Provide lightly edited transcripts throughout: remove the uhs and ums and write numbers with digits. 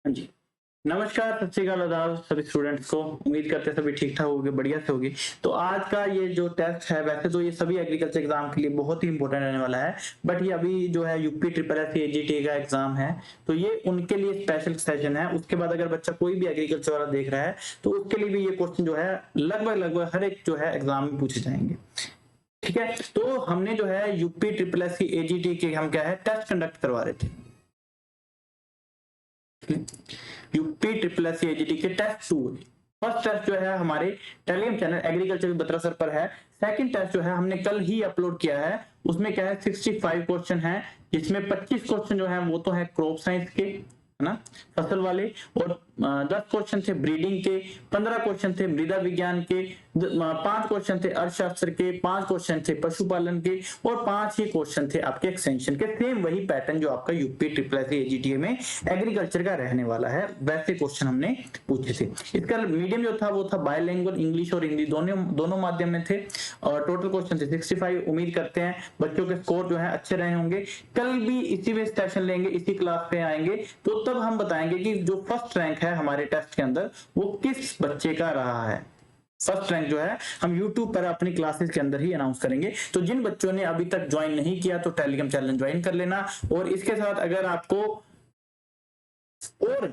हाँ जी। नमस्कार, सत श्री अकाल, आदाब सभी स्टूडेंट्स को। उम्मीद करते हैं सभी ठीक-ठाक होंगे, बढ़िया से होंगे। तो आज का ये जो टेस्ट है, वैसे तो ये सभी एग्रीकल्चर एग्ज़ाम के लिए बहुत ही इम्पोर्टेंट रहने वाला है। बट ये अभी जो है यूपी ट्रिपल एस एजीटी का एग्ज़ाम है, तो ये उनके लिए स्पेशल सेशन है। उसके बाद अगर बच्चा कोई भी एग्रीकल्चर वाला देख रहा है, तो उसके लिए भी ये क्वेश्चन जो है लगभग-लगभग हर एक जो है एग्ज़ाम में पूछे जाएँगे। ठीक है? तो हमने जो है यूपी ट्रिपल एस की एजीटी के हम क्या है टेस्ट कंडक्ट करवा रहे थे। यूपी ट्रिपल एस एजीटी के टेस्ट 2। फर्स्ट टेस्ट जो है हमारे Telegram channel agriculture Batra sir पर है। सेकंड टेस्ट जो है हमने कल ही अपलोड किया है। उसमें क्या है 65 क्वेश्चन है, जिसमें 25 क्वेश्चन जो है वो तो है क्रॉप साइंस के, है ना, फसल वाले, और 10 क्वेश्चन थे ब्रीडिंग के, 15 क्वेश्चन थे मृदा विज्ञान के, 5 क्वेश्चन थे अर्थशास्त्र के, 5 क्वेश्चन थे पशुपालन के, और 5 ही क्वेश्चन थे आपके एक्सटेंशन के। सेम वही पैटर्न जो आपका यूपी ट्रिपल एस एजीटीए में एग्रीकल्चर का रहने वाला है, वैसे क्वेश्चन हमने पूछे थे। इसका मीडियम जो था वो था बायलैंग्वेज, इंग्लिश और हिंदी दोनों दोनों माध्यम में थे, और टोटल क्वेश्चन थे 65। उम्मीद करते हैं बच्चों के स्कोर जो है अच्छे रहे होंगे। कल भी इसी में सेशन लेंगे, इसी क्लास पे आएंगे, तो तब हम बताएंगे कि जो फर्स्ट रैंक है हमारे टेस्ट के अंदर वो किस बच्चे का रहा है। फर्स्ट रैंक जो है हम YouTube पर अपनी क्लासेस के अंदर ही अनाउंस करेंगे। तो जिन बच्चों ने अभी तक ज्वाइन नहीं किया तो टेलीग्राम चैनल ज्वाइन कर लेना। और इसके साथ अगर आपको और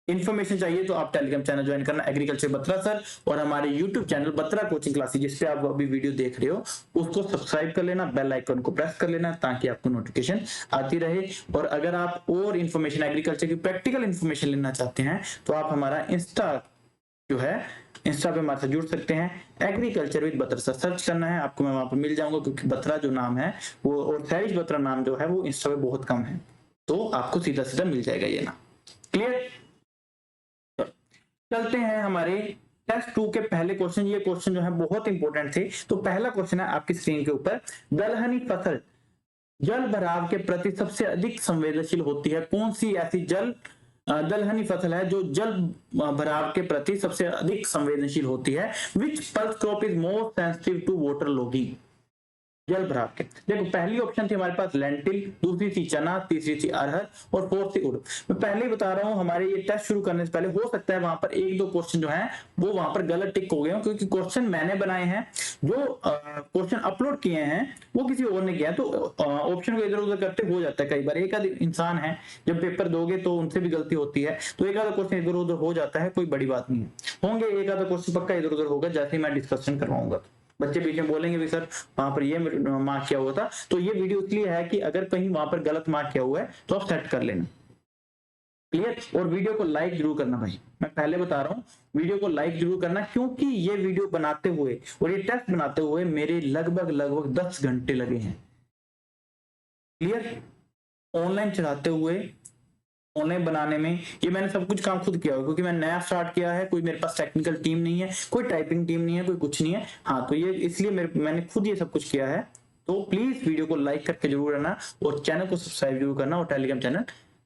इन्फॉर्मेशन चाहिए तो आप टेलीग्राम चैनल ज्वाइन करना एग्रीकल्चर बत्रा सर, और हमारे YouTube channel Batra coaching classes जिस पे आप अभी वीडियो देख रहे हो उसको सब्सक्राइब कर लेना, बेल आइकन को प्रेस कर लेना ताकि आपको नोटिफिकेशन आती रहे। और अगर आप और इन्फॉर्मेशन एग्रीकल्चर की प्रैक्टिकल इन्फॉर्मेशन लेना चाहते हैं तो आप हमारा जो है इंस्टा पे हमारे साथ जुड़ सकते हैं। Agriculture with Batra sir search करना है, आपको मैं वहां पर मिल जाऊंगा, क्योंकि बत्रा जो नाम है वो और सैरिश बत्रा नाम जो है वो इंस्टा पे बहुत कम है, तो आपको सीधा सीधा मिल जाएगा ये ना। क्लियर? चलते हैं हमारे टेस्ट 2 के पहले क्वेश्चन। ये क्वेश्चन जो है बहुत इंपॉर्टेंट थे। तो पहला क्वेश्चन है आपकी स्क्रीन के ऊपर, दलहनी फसल जल भराव के प्रति सबसे अधिक संवेदनशील होती है। कौन सी ऐसी दलहनी फसल है जो जल भराव के प्रति सबसे अधिक संवेदनशील होती है? Which pulse crop is more sensitive to water logging? जल भराव के देखो, पहली ऑप्शन थी हमारे पास लेंटिल, दूसरी थी चना, तीसरी थी अरहर, और फोर्थ थी उड़द। मैं पहले ही बता रहा हूं, हमारे ये टेस्ट शुरू करने से पहले हो सकता है वहां पर एक दो क्वेश्चन जो है वो वहां पर गलत टिक हो गए हो, क्योंकि क्वेश्चन मैंने बनाए हैं, जो क्वेश्चन अपलोड किए हैं वो किसी और ने किया, तो ऑप्शन को इधर उधर करते हो जाता है। कई बार एक आध इंसान है, जब पेपर दोगे तो उनसे भी गलती होती है, तो एक आधा क्वेश्चन इधर उधर हो जाता है, कोई बड़ी बात नहीं है। होंगे एक आधा क्वेश्चन पक्का इधर उधर होगा, जैसे ही मैं डिस्कशन करवाऊंगा। बच्चे बीच में बोलेंगे भी सर वहां पर ये मार्क किया हुआ था, तो ये वीडियो इसलिए है कि अगर कहीं वहां पर गलत मार्क किया हुआ है तो आप सेट कर लेना। क्लियर? और वीडियो को लाइक जरूर करना भाई, मैं पहले बता रहा हूँ, वीडियो को लाइक जरूर करना, क्योंकि ये वीडियो बनाते हुए और ये टेस्ट बनाते हुए मेरे लगभग लगभग 10 घंटे लगे हैं। क्लियर? ऑनलाइन चलाते हुए, ऑनलाइन बनाने में, ये मैंने सब कुछ काम खुद किया हुआ, क्योंकि मैंने नया स्टार्ट किया है, कोई मेरे पास टेक्निकल टीम नहीं है, कोई टाइपिंग टीम नहीं है, कोई कुछ नहीं है। हाँ, तो ये इसलिए मैंने खुद ये सब कुछ किया है। तो प्लीज वीडियो को लाइक करके जरूर रहना, और चैनल को सब्सक्राइब जरूर करना, और टेलीग्राम चैनल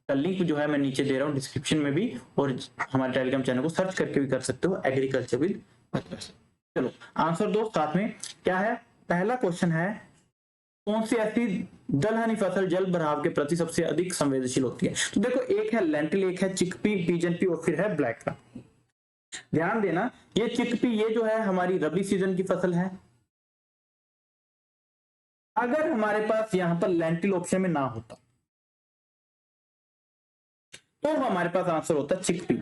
का लिंक जो है मैं नीचे दे रहा हूँ डिस्क्रिप्शन में भी, और हमारे टेलीग्राम चैनल को सर्च करके भी कर सकते हो, एग्रीकल्चर विद। चलो आंसर दो साथ में। क्या है पहला क्वेश्चन है, कौन सी ऐसी दलहनी फसल जल भराव के प्रति सबसे अधिक संवेदनशील होती है? तो देखो, एक है लेंटिल, एक है चिकपी, पीजनपी, और फिर है ब्लैक ग्राम। ध्यान देना, ये चिकपी ये जो है हमारी रबी सीजन की फसल है। अगर हमारे पास यहां पर लेंटिल ऑप्शन में ना होता तो हमारे पास आंसर होता चिकपी।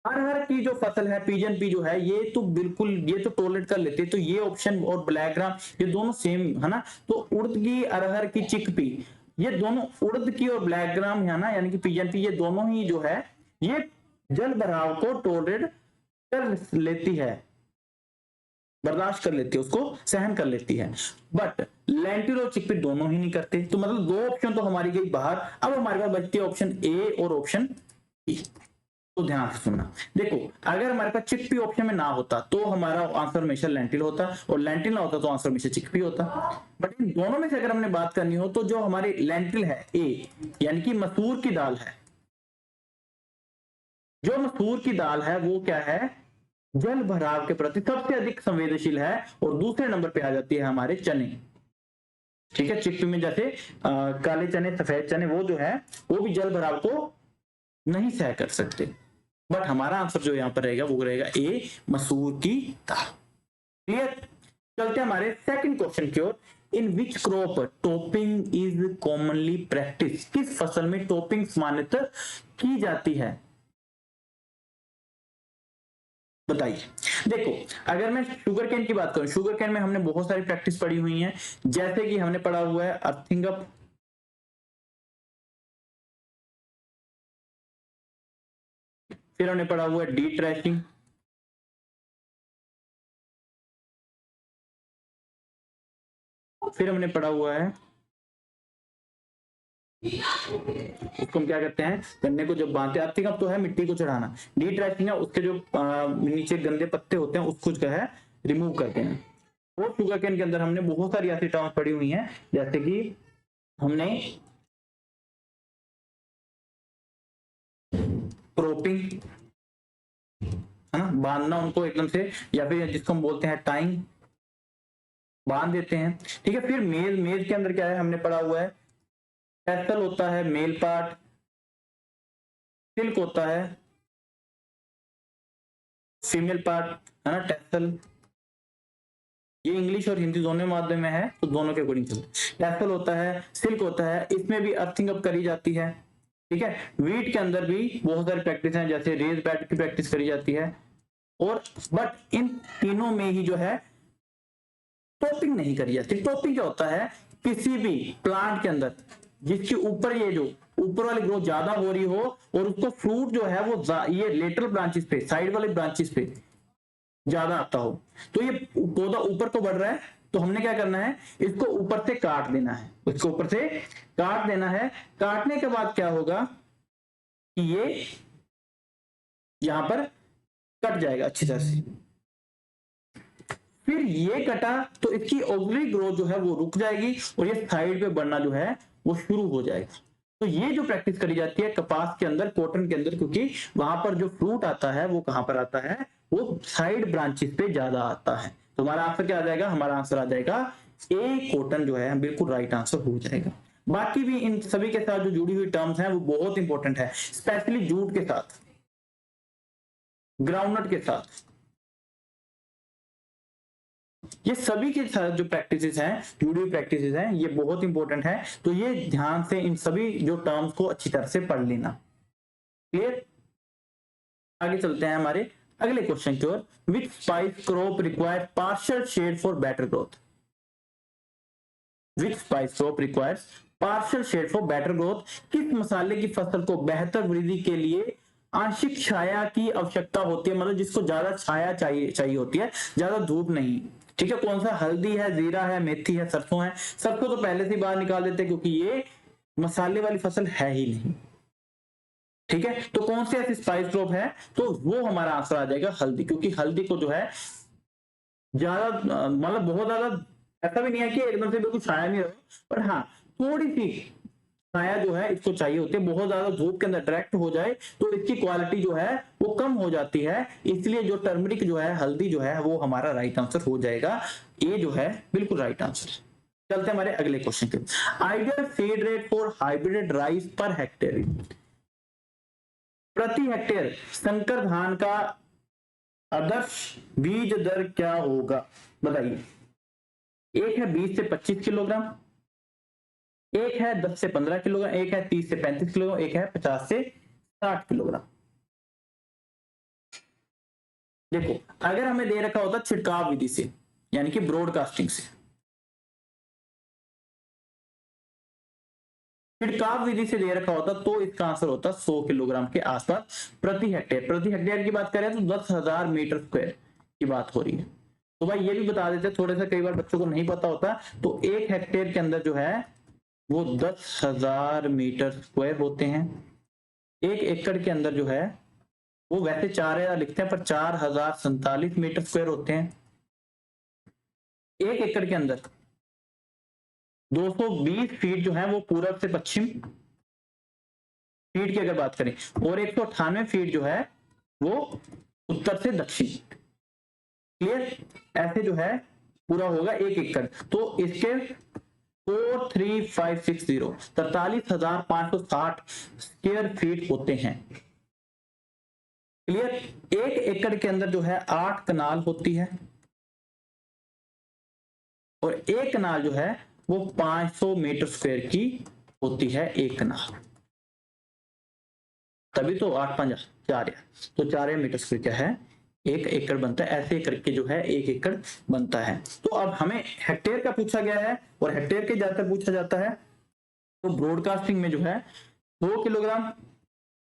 अरहर की जो फसल है पीजन पी जो है, ये तो बिल्कुल, ये तो टॉलरेट कर लेते, तो ये ऑप्शन और ब्लैक ग्राम ये दोनों सेम है ना। तो उड़द की, अरहर की, चिकपी, ये दोनों, उड़द की और ब्लैक ग्राम है ना, यानी कि पीजन पी, ये दोनों ही जो है ये जल भराव को टॉलरेट कर लेती है, बर्दाश्त कर लेती है, उसको सहन कर लेती है। बट लेंटिल और चिकपी दोनों ही नहीं करते, तो मतलब दो ऑप्शन तो हमारी गई बाहर। अब हमारे पास बचती है ऑप्शन ए और ऑप्शन बी। तो ध्यान से सुनना, देखो, अगर हमारे पास चिकपी ऑप्शन में ना होता तो हमारा आंसर हमेशा लेंटिल होता, और लेंटिल ना होता तो आंसर हमेशा चिकपी होता। बट इन दोनों में से अगर हमने बात करनी हो तो जो हमारी लेंटिल है ए, यानी कि मसूर की दाल है, जो मसूर की दाल है वो क्या है, जल भराव के प्रति सबसे अधिक संवेदनशील है, और दूसरे नंबर पे आ जाती है हमारे चने। ठीक है, चिकपी में जैसे काले चने, सफेद चने, वो जो है वो भी जल भराव को नहीं सह कर सकते। बट हमारा आंसर जो यहाँ पर रहेगा वो रहेगा ए, मसूर की दाल। क्लियर। चलते हैं हमारे सेकंड क्वेश्चन की ओर। In which crop topping is commonly practice, किस फसल में टोपिंग सामान्यतः की जाती है, बताइए। देखो, अगर मैं शुगर कैन की बात करूं, शुगर कैन में हमने बहुत सारी प्रैक्टिस पढ़ी हुई है, जैसे कि हमने पढ़ा हुआ है अर्थिंग अप, फिर हमने पढ़ा हुआ है डी ट्रैशिंग, फिर हमने पढ़ा हुआ है, उसको हम क्या कहते हैं, गन्ने को जब बांधते, अर्थिंग अप तो है मिट्टी को चढ़ाना, डी ट्रैशिंग है उसके जो नीचे गंदे पत्ते होते हैं उसको जो है रिमूव करते हैं। और शुगर केन के अंदर हमने बहुत सारी ऐसी टर्म्स पढ़ी हुई हैं, जैसे कि हमने क्रोपिंग, है ना, बांधना उनको एकदम से, या फिर जिसको हम बोलते हैं टाइम, बांध देते हैं। ठीक है। फिर मेल, मेल के अंदर क्या है हमने पढ़ा हुआ है, टेसल होता है मेल पार्ट, सिल्क होता है फीमेल पार्ट, है ना, टेसल। ये इंग्लिश और हिंदी दोनों माध्यम में है तो दोनों के अकॉर्डिंग चलता है। टेसल होता है, सिल्क होता है, इसमें भी अर्थिंग अप करी जाती है। ठीक है। वीट के अंदर भी बहुत सारी प्रैक्टिस है, जैसे रेज बैट की प्रैक्टिस करी जाती है। और बट इन तीनों में ही जो है टॉपिंग नहीं करी जाती। टॉपिंग क्या होता है, किसी भी प्लांट के अंदर जिसके ऊपर ये जो ऊपर वाली ग्रोथ ज्यादा हो रही हो और उसको फ्रूट जो है वो ये लेटरल ब्रांचेस पे, साइड वाले ब्रांचेस पे ज्यादा आता हो, तो ये पौधा ऊपर को बढ़ रहा है, तो हमने क्या करना है, इसको ऊपर से काट देना है, इसको ऊपर से काट देना है। काटने के बाद क्या होगा कि ये यहां पर कट जाएगा अच्छी तरह से। फिर ये कटा तो इसकी ऑक्सिलरी ग्रोथ जो है वो रुक जाएगी और ये साइड पे बढ़ना जो है वो शुरू हो जाएगा। तो ये जो प्रैक्टिस करी जाती है कपास के अंदर, कॉटन के अंदर, क्योंकि वहां पर जो फ्रूट आता है वो कहां पर आता है, वो साइड ब्रांचेस पे ज्यादा आता है। तो हमारा आंसर क्या आ जाएगा, हमारा आंसर आ जाएगा ए, कॉटन जो है बिल्कुल राइट आंसर हो जाएगा। बाकी भी इन सभी के साथ जो जुड़ी हुई टर्म्स हैं वो बहुत इंपॉर्टेंट है, स्पेशली जूट के साथ, ग्राउंडनट के साथ, ये सभी के साथ जो प्रैक्टिसेस हैं, जुड़ी हुई प्रैक्टिसेस हैं, ये बहुत इंपॉर्टेंट है। तो ये ध्यान से इन सभी जो टर्म्स को अच्छी तरह से पढ़ लेना। क्लियर। आगे चलते हैं हमारे अगले क्वेश्चन की ओर। Which spice crop require partial shade for better growth, which spice crop requires partial shade for better growth, किस मसाले की फसल को बेहतर वृद्धि के लिए आंशिक छाया की आवश्यकता होती है, मतलब जिसको ज्यादा छाया चाहिए होती है, ज्यादा धूप नहीं। ठीक है। कौन सा, हल्दी है, जीरा है, मेथी है, सरसों है। सरसों तो पहले से बाहर निकाल देते क्योंकि ये मसाले वाली फसल है ही नहीं। ठीक है। तो कौन सी ऐसी स्पाइस क्रॉप है, तो वो हमारा आंसर आ जाएगा हल्दी, क्योंकि हल्दी को जो है ज्यादा मतलब बहुत ज्यादा ऐसा भी नहीं है कि एकदम से बिल्कुल छाया नहीं रहे, पर हाँ थोड़ी सी छाया जो है इसको चाहिए होती है। बहुत ज्यादा धूप के अंदर डायरेक्ट हो जाए तो इसकी क्वालिटी जो है वो कम हो जाती है, इसलिए जो टर्मरिक जो है, हल्दी जो है, वो हमारा राइट आंसर हो जाएगा। ये जो है बिल्कुल राइट आंसर। चलते हैं हमारे अगले क्वेश्चन के। Ideal seed rate for hybrid rice per hectare, प्रति हेक्टेयर संकर धान का आदर्श बीज दर क्या होगा, बताइए। एक है 20 से 25 किलोग्राम, एक है 10 से 15 किलोग्राम, एक है 30 से 35 किलोग्राम, एक है 50 से 60 किलोग्राम। देखो, अगर हमें दे रखा होता छिड़काव विधि से, यानी कि ब्रॉडकास्टिंग से, छिड़काव विधि से दे रखा होता तो इसका आंसर होता 100 किलोग्राम के आसपास प्रति हेक्टेयर। प्रति हेक्टेयर की बात करें तो 10,000 मीटर स्क्वायर की बात हो रही है। तो भाई ये भी बता देते, थोड़ा सा कई बार बच्चों को नहीं पता होता, तो एक हेक्टेयर के अंदर जो है वो 10,000 मीटर स्क्वायर होते हैं। एक एकड़ के अंदर जो है वो वैसे 4,000 लिखते हैं पर 4,047 मीटर स्क्वायर होते हैं। एक एकड़ के अंदर 220 फीट जो है वो पूरब से पश्चिम फीट की अगर बात करें, और 198 फीट जो है वो उत्तर से दक्षिण। क्लियर। ऐसे जो है पूरा होगा एक एकड़। तो इसके 43,560 43,560 स्क्वायर फीट होते हैं। क्लियर। 1 एकड़ के अंदर जो है 8 कनाल होती है और एक कनाल जो है वो 500 मीटर स्क्वायर की होती है एक कनाल, तभी तो 8 5 4 है, तो 4 मीटर स्क्वायर क्या है 1 एकड़ बनता है। ऐसे करके जो है 1 एकड़ बनता है। तो अब हमें हेक्टेयर का पूछा गया है और हेक्टेयर के ज्यादातर पूछा जाता है। तो ब्रॉडकास्टिंग में जो है 2 किलोग्राम।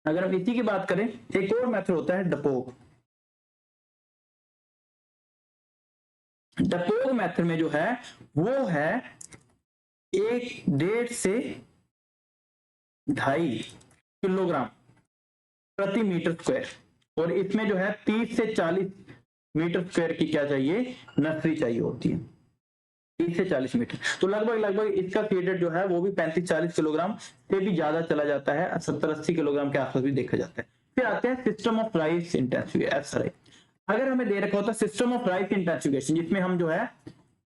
अगर हम इसी की बात करें, एक और मेथड होता है डपोग। डपोग मेथड में जो है वो है 1.5 से 2.5 किलोग्राम प्रति मीटर स्क्वायर, और इसमें जो है 30 से 40 मीटर स्क्वायर की क्या चाहिए नर्सरी चाहिए होती है, 30 से 40 मीटर। तो लगभग इसका सीडेड जो है वो भी 35-40 किलोग्राम से भी ज्यादा चला जाता है, 70-80 किलोग्राम के आसपास भी देखा जाता है। फिर आते हैं system of rice intensification, SRI। अगर हमें दे रखा होता सिस्टम ऑफ राइस इंटेंसिफिकेशन, जिसमें हम जो है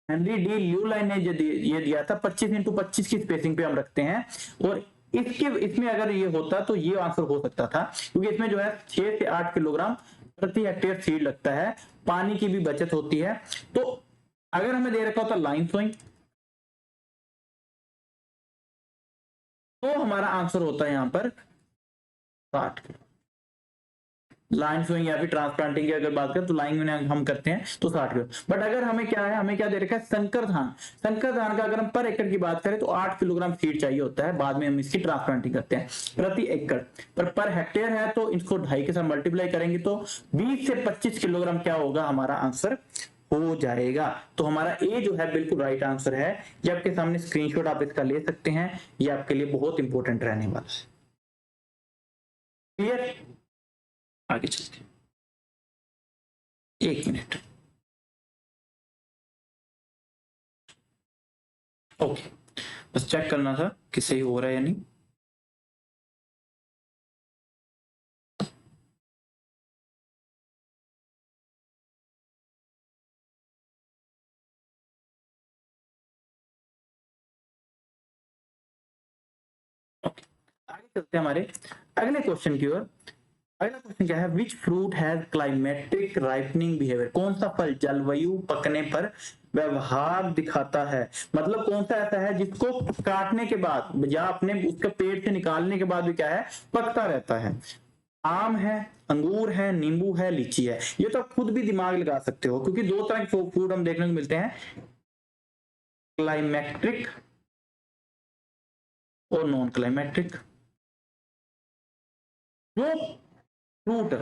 हेनरी डी ल्यूलाइन ने ये दिया था 25x25 की स्पेसिंग पे हम रखते हैं, और इसमें अगर ये होता तो ये आंसर हो सकता था, क्योंकि इसमें जो है 6 से 8 किलोग्राम प्रति हेक्टेयर सीड लगता है, पानी की भी बचत होती है। तो अगर हमें दे रखा होता लाइन सोइंग, तो हमारा आंसर होता है यहां पर 60 किलो। लाइन सोइंग या फिर ट्रांसप्लांटिंग की अगर बात करें तो लाइन में हम करते हैं तो 60 किलो। बट अगर हमें क्या है, हमें क्या दे रखा है संकर धान। संकर धान का अगर हम पर एकड़ की बात करें तो 8 किलोग्राम सीड चाहिए होता है, बाद में हम इसकी ट्रांसप्लांटिंग करते हैं प्रति एकड़। पर हेक्टेयर है तो इसको 2.5 के साथ मल्टीप्लाई करेंगे तो 20 से 25 किलोग्राम क्या होगा हमारा आंसर हो जाएगा। तो हमारा ए जो है बिल्कुल राइट आंसर है। ये आपके सामने स्क्रीनशॉट आप इसका ले सकते हैं, ये आपके लिए बहुत इंपॉर्टेंट रहने वाला है। क्लियर, आगे चलते हैं। 1 मिनट। ओके, बस चेक करना था कि सही हो रहा है या नहीं। ओके, आगे चलते हैं हमारे अगले क्वेश्चन की ओर। अगला क्वेश्चन क्या है, which fruit has climatic ripening behaviour. कौन सा फल जलवायु पकने पर व्यवहार दिखाता है, मतलब कौन सा ऐसा है जिसको काटने के बाद या अपने उसके पेड़ से निकालने के बाद भी क्या है पकता रहता है। आम है, अंगूर है, नींबू है, लीची है। ये तो आप खुद भी दिमाग लगा सकते हो, क्योंकि 2 तरह के फ्रूट हम देखने को मिलते हैं, क्लाइमेट्रिक और नॉन क्लाइमेट्रिक। जो फ्रूट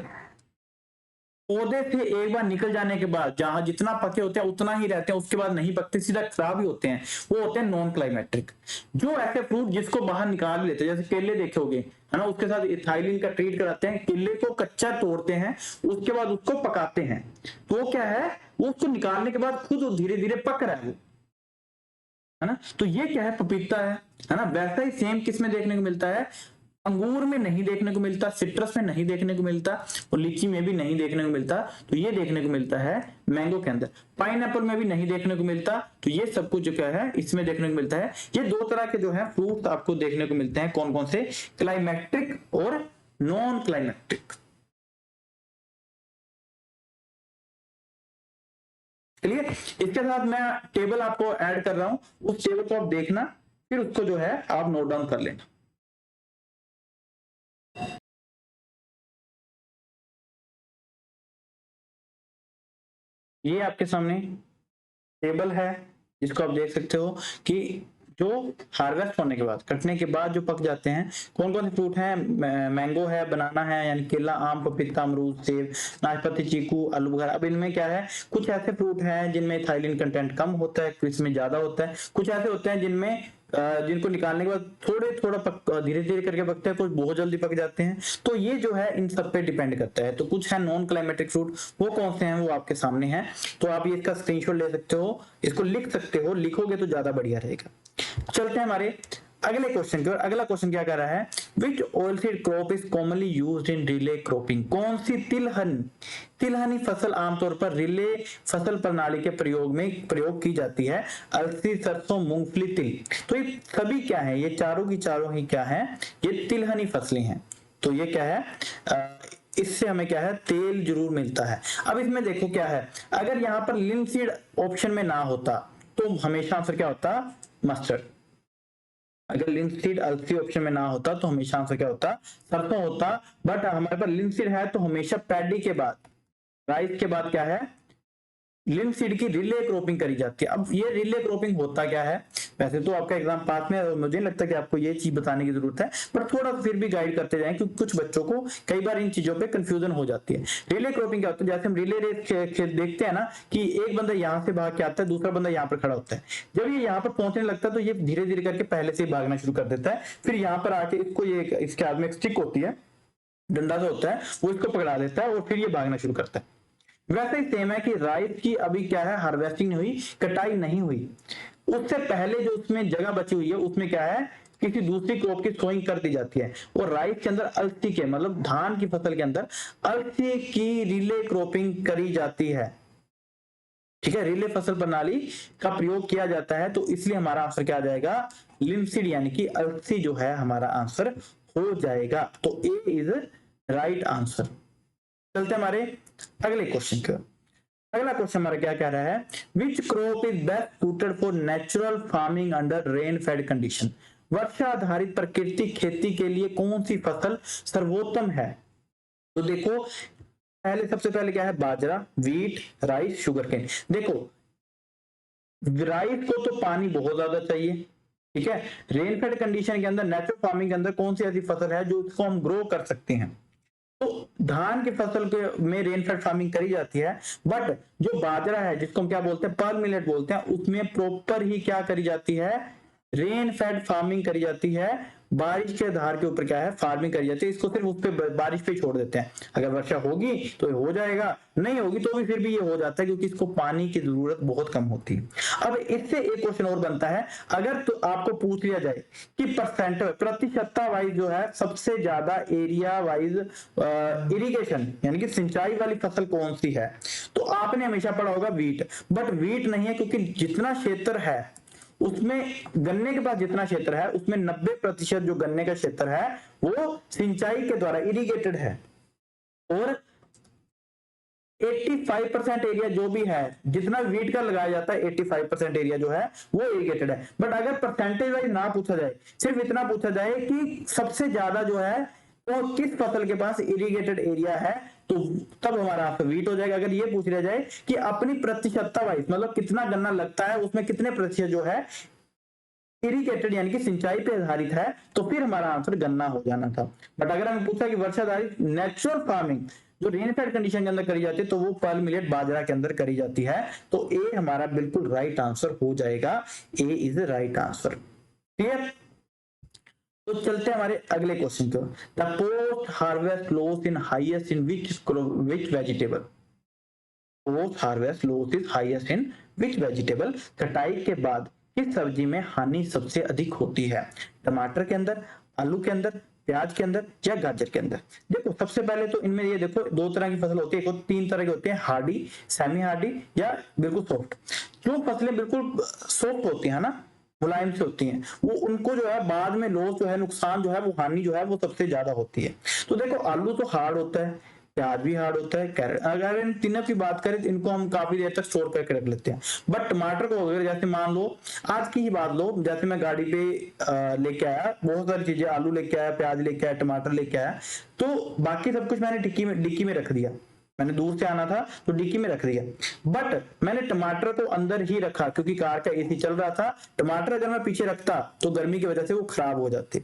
पौधे से एक बार निकल जाने के बाद जहां जितना पके होते हैं उतना ही रहते हैं, उसके बाद नहीं पकते, सीधा खराब ही होते हैं, वो होते हैं नॉन क्लाइमेट्रिक। जो ऐसे फ्रूट जिसको बाहर निकाल लेते हैं, जैसे केले देखे होंगे है ना, उसके साथ इथाइलिन का ट्रीट कराते हैं, केले को कच्चा तोड़ते हैं, उसके बाद उसको पकाते हैं, तो वो क्या है वो उसको निकालने के बाद खुद धीरे धीरे पक रहा है ना। तो ये क्या है पपीता है ना। वैसा ही सेम किस में देखने को मिलता है, अंगूर में नहीं देखने को मिलता, सिट्रस में नहीं देखने को मिलता, और लीची में भी नहीं देखने को मिलता। तो ये देखने को मिलता है मैंगो के अंदर। पाइनएप्पल में भी नहीं देखने को मिलता। तो ये सब कुछ जो क्या है इसमें देखने को मिलता है। ये 2 तरह के जो है फ्रूट आपको देखने को मिलते हैं। कौन कौन से, क्लाइमेट्रिक और नॉन क्लाइमेट्रिक। चलिए, इसके साथ मैं टेबल आपको ऐड कर रहा हूं, उस टेबल को आप देखना, फिर उसको जो है आप नोट डाउन कर लेना। ये आपके सामने टेबल है, जिसको आप देख सकते हो कि जो हार्वेस्ट होने के बाद, कटने के बाद जो पक जाते हैं, कौन कौन से फ्रूट हैं, मैंगो है, बनाना है यानी केला, आम, पपीता, अमरूद, सेब, नाशपाती, चीकू, आलू वगैरह। अब इनमें क्या है, कुछ ऐसे फ्रूट हैं जिनमें थाइलिन कंटेंट कम होता है, कुछ में ज्यादा होता है, कुछ ऐसे होते हैं जिनमें जिनको निकालने के बाद थोड़ा धीरे धीरे करके पकते हैं, कुछ बहुत जल्दी पक जाते हैं। तो ये जो है इन सब पे डिपेंड करता है। तो कुछ है नॉन क्लाइमेटिक फ्रूट, वो कौन से हैं वो आपके सामने हैं। तो आप ये इसका स्क्रीनशॉट ले सकते हो, इसको लिख सकते हो, लिखोगे तो ज्यादा बढ़िया रहेगा। चलते हैं हमारे अगले क्वेश्चन की ओर। अगला क्वेश्चन क्या कर रहा है, विच oil seed crop is commonly used in relay cropping, कौन सी तिलहनी फसल आमतौर पर रिले फसल प्रणाली के प्रयोग की जाती है? अलसी, सरसों, मूंगफली, तिल। तो ये सभी क्या है, ये चारों की चारों ही क्या है, ये तिलहनी फसलें हैं। तो ये क्या है, इससे हमें क्या है, तेल जरूर मिलता है। अब इसमें देखो क्या है, अगर यहाँ पर लिनसीड ऑप्शन में ना होता तो हमेशा आंसर क्या होता, मस्टर्ड। अगर लिनसीड अलसी ऑप्शन में ना होता तो हमेशा आंसर क्या होता, सरसों होता। बट हमारे पास लिनसीड है तो हमेशा पैडी के बाद, राइस के बाद क्या है, लिनसीड की रिले क्रॉपिंग करी जाती है। अब ये रिले क्रॉपिंग होता क्या है, वैसे तो आपका एग्जाम पास में है और मुझे नहीं लगता कि आपको ये चीज बताने की जरूरत है, पर थोड़ा फिर भी गाइड करते जाएं क्योंकि कुछ बच्चों को कई बार इन चीजों पे कंफ्यूजन हो जाती है। रिले क्रॉपिंग क्या होता है, जैसे हम रिले रेस देखते हैं ना कि एक बंदा यहाँ से भाग के आता है, दूसरा बंदा यहाँ पर खड़ा होता है। जब ये यहाँ पर पहुंचने लगता है तो ये धीरे धीरे करके पहले से ही भागना शुरू कर देता है, फिर यहाँ पर आके इसको ये इसके हाथ में एक स्टिक होती है, डंडा जो होता है वो इसको पकड़ा देता है और फिर ये भागना शुरू करता है। वैसे ही सेम है कि राइस की अभी क्या है, हार्वेस्टिंग नहीं हुई, कटाई नहीं हुई, उससे पहले जो उसमें जगह बची हुई है उसमें क्या है, किसी दूसरी क्रॉप की सोइंग कर दी जाती है। और राइस के अंदर अलसी के मतलब धान की फसल के अंदर अलसी की रिले क्रॉपिंग करी जाती है। ठीक है, रिले फसल प्रणाली का प्रयोग किया जाता है, तो इसलिए हमारा आंसर क्या आ जाएगा, लिनसीड यानी कि अलसी जो है हमारा आंसर हो जाएगा। तो ए इज राइट आंसर। चलते हमारे अगले क्वेश्चन के। अगला क्वेश्चन हमारा क्या कह रहा है, which crop is best suited for natural farming under rain fed condition, वर्षा आधारित प्राकृतिक खेती के लिए कौन सी फसल सर्वोत्तम है? तो देखो सबसे पहले क्या है, बाजरा, वीट, राइस, शुगर केन। देखो राइस को तो पानी बहुत ज्यादा चाहिए, ठीक है। रेन फेड कंडीशन के अंदर, नेचुरल फार्मिंग के अंदर कौन सी ऐसी फसल है जो उसको हम ग्रो कर सकते हैं? तो धान की फसल के में रेनफेड फार्मिंग करी जाती है, बट जो बाजरा है जिसको हम क्या बोलते हैं, पर्ल मिलेट बोलते हैं, उसमें प्रॉपर ही क्या करी जाती है, रेन फेड फार्मिंग करी जाती है। बारिश के आधार के ऊपर क्या है, फार्मिंग करी जाती है। इसको सिर्फ उस पे बारिश पे छोड़ देते हैं, अगर वर्षा होगी तो हो जाएगा, नहीं होगी तो भी फिर भी ये हो जाता है क्योंकि इसको पानी की जरूरत बहुत कम होती है। अब इससे एक क्वेश्चन और बनता है, अगर तो आपको पूछ लिया जाए कि परसेंट प्रतिशतता वाइज जो है सबसे ज्यादा एरिया वाइज इरिगेशन यानी कि सिंचाई वाली फसल कौन सी है, तो आपने हमेशा पढ़ा होगा वीट। बट वीट नहीं है, क्योंकि जितना क्षेत्र है उसमें, गन्ने के पास जितना क्षेत्र है उसमें 90% जो गन्ने का क्षेत्र है वो सिंचाई के द्वारा इरिगेटेड है, और 85% एरिया जो भी है, जितना वीट का लगाया जाता है 85% एरिया जो है वो इरिगेटेड है। बट अगर परसेंटेज वाइज ना पूछा जाए, सिर्फ इतना पूछा जाए कि सबसे ज्यादा जो है वो किस फसल के पास इरिगेटेड एरिया है, तो तब हमारा आंसर वीट हो जाएगा। अगर ये पूछ लिया जाए कि अपनी प्रतिशतता वाइज मतलब कितना गन्ना लगता है उसमें कितने प्रतिशत जो है इरिगेटेड यानी कि सिंचाई पे आधारित है, तो फिर हमारा आंसर गन्ना हो जाना था। बट अगर हमें पूछा कि वर्षा आधारित नेचुरल फार्मिंग जो रेनफेड कंडीशन के अंदर करी जाती है, तो वो पर्ल मिलेट बाजरा के अंदर करी जाती है। तो ए हमारा बिल्कुल राइट आंसर हो जाएगा, A is right answer. Clear? तो चलते हैं हमारे अगले क्वेश्चन को। The post harvest loss in highest in which vegetable, post harvest loss is highest in which vegetable, कटाई के बाद किस सब्जी में हानि सबसे अधिक होती है? टमाटर के अंदर, आलू के अंदर, प्याज के अंदर या गाजर के अंदर? देखो सबसे पहले तो इनमें ये देखो दो तरह की फसल होती है, तीन तरह के होते हैं, हार्डी, सेमी हार्डी या बिल्कुल सॉफ्ट। जो फसलें बिल्कुल सॉफ्ट होती है ना, मुलायम से होती हैं, वो उनको जो है बाद में लॉस जो है, नुकसान जो है, वो हानि जो है वो सबसे ज्यादा होती है। तो देखो आलू तो हार्ड होता है, प्याज भी हार्ड होता है, कैरेट, अगर इन तीनों की बात करें तो इनको हम काफी देर तक स्टोर करके रख लेते हैं। बट टमाटर को अगर जैसे मान लो, आज की ही बात लो, जैसे मैं गाड़ी पे लेके आया, बहुत सारी चीजें, आलू लेके आया, प्याज लेके आया, टमाटर लेके आया, तो बाकी सब कुछ मैंने डिक्की में रख दिया। मैंने दूर से आना था तो डिक्की में रख दिया, बट मैंने टमाटर को अंदर ही रखा क्योंकि कार का एसी चल रहा था। टमाटर अगर मैं पीछे रखता तो गर्मी की वजह से वो खराब हो जाते।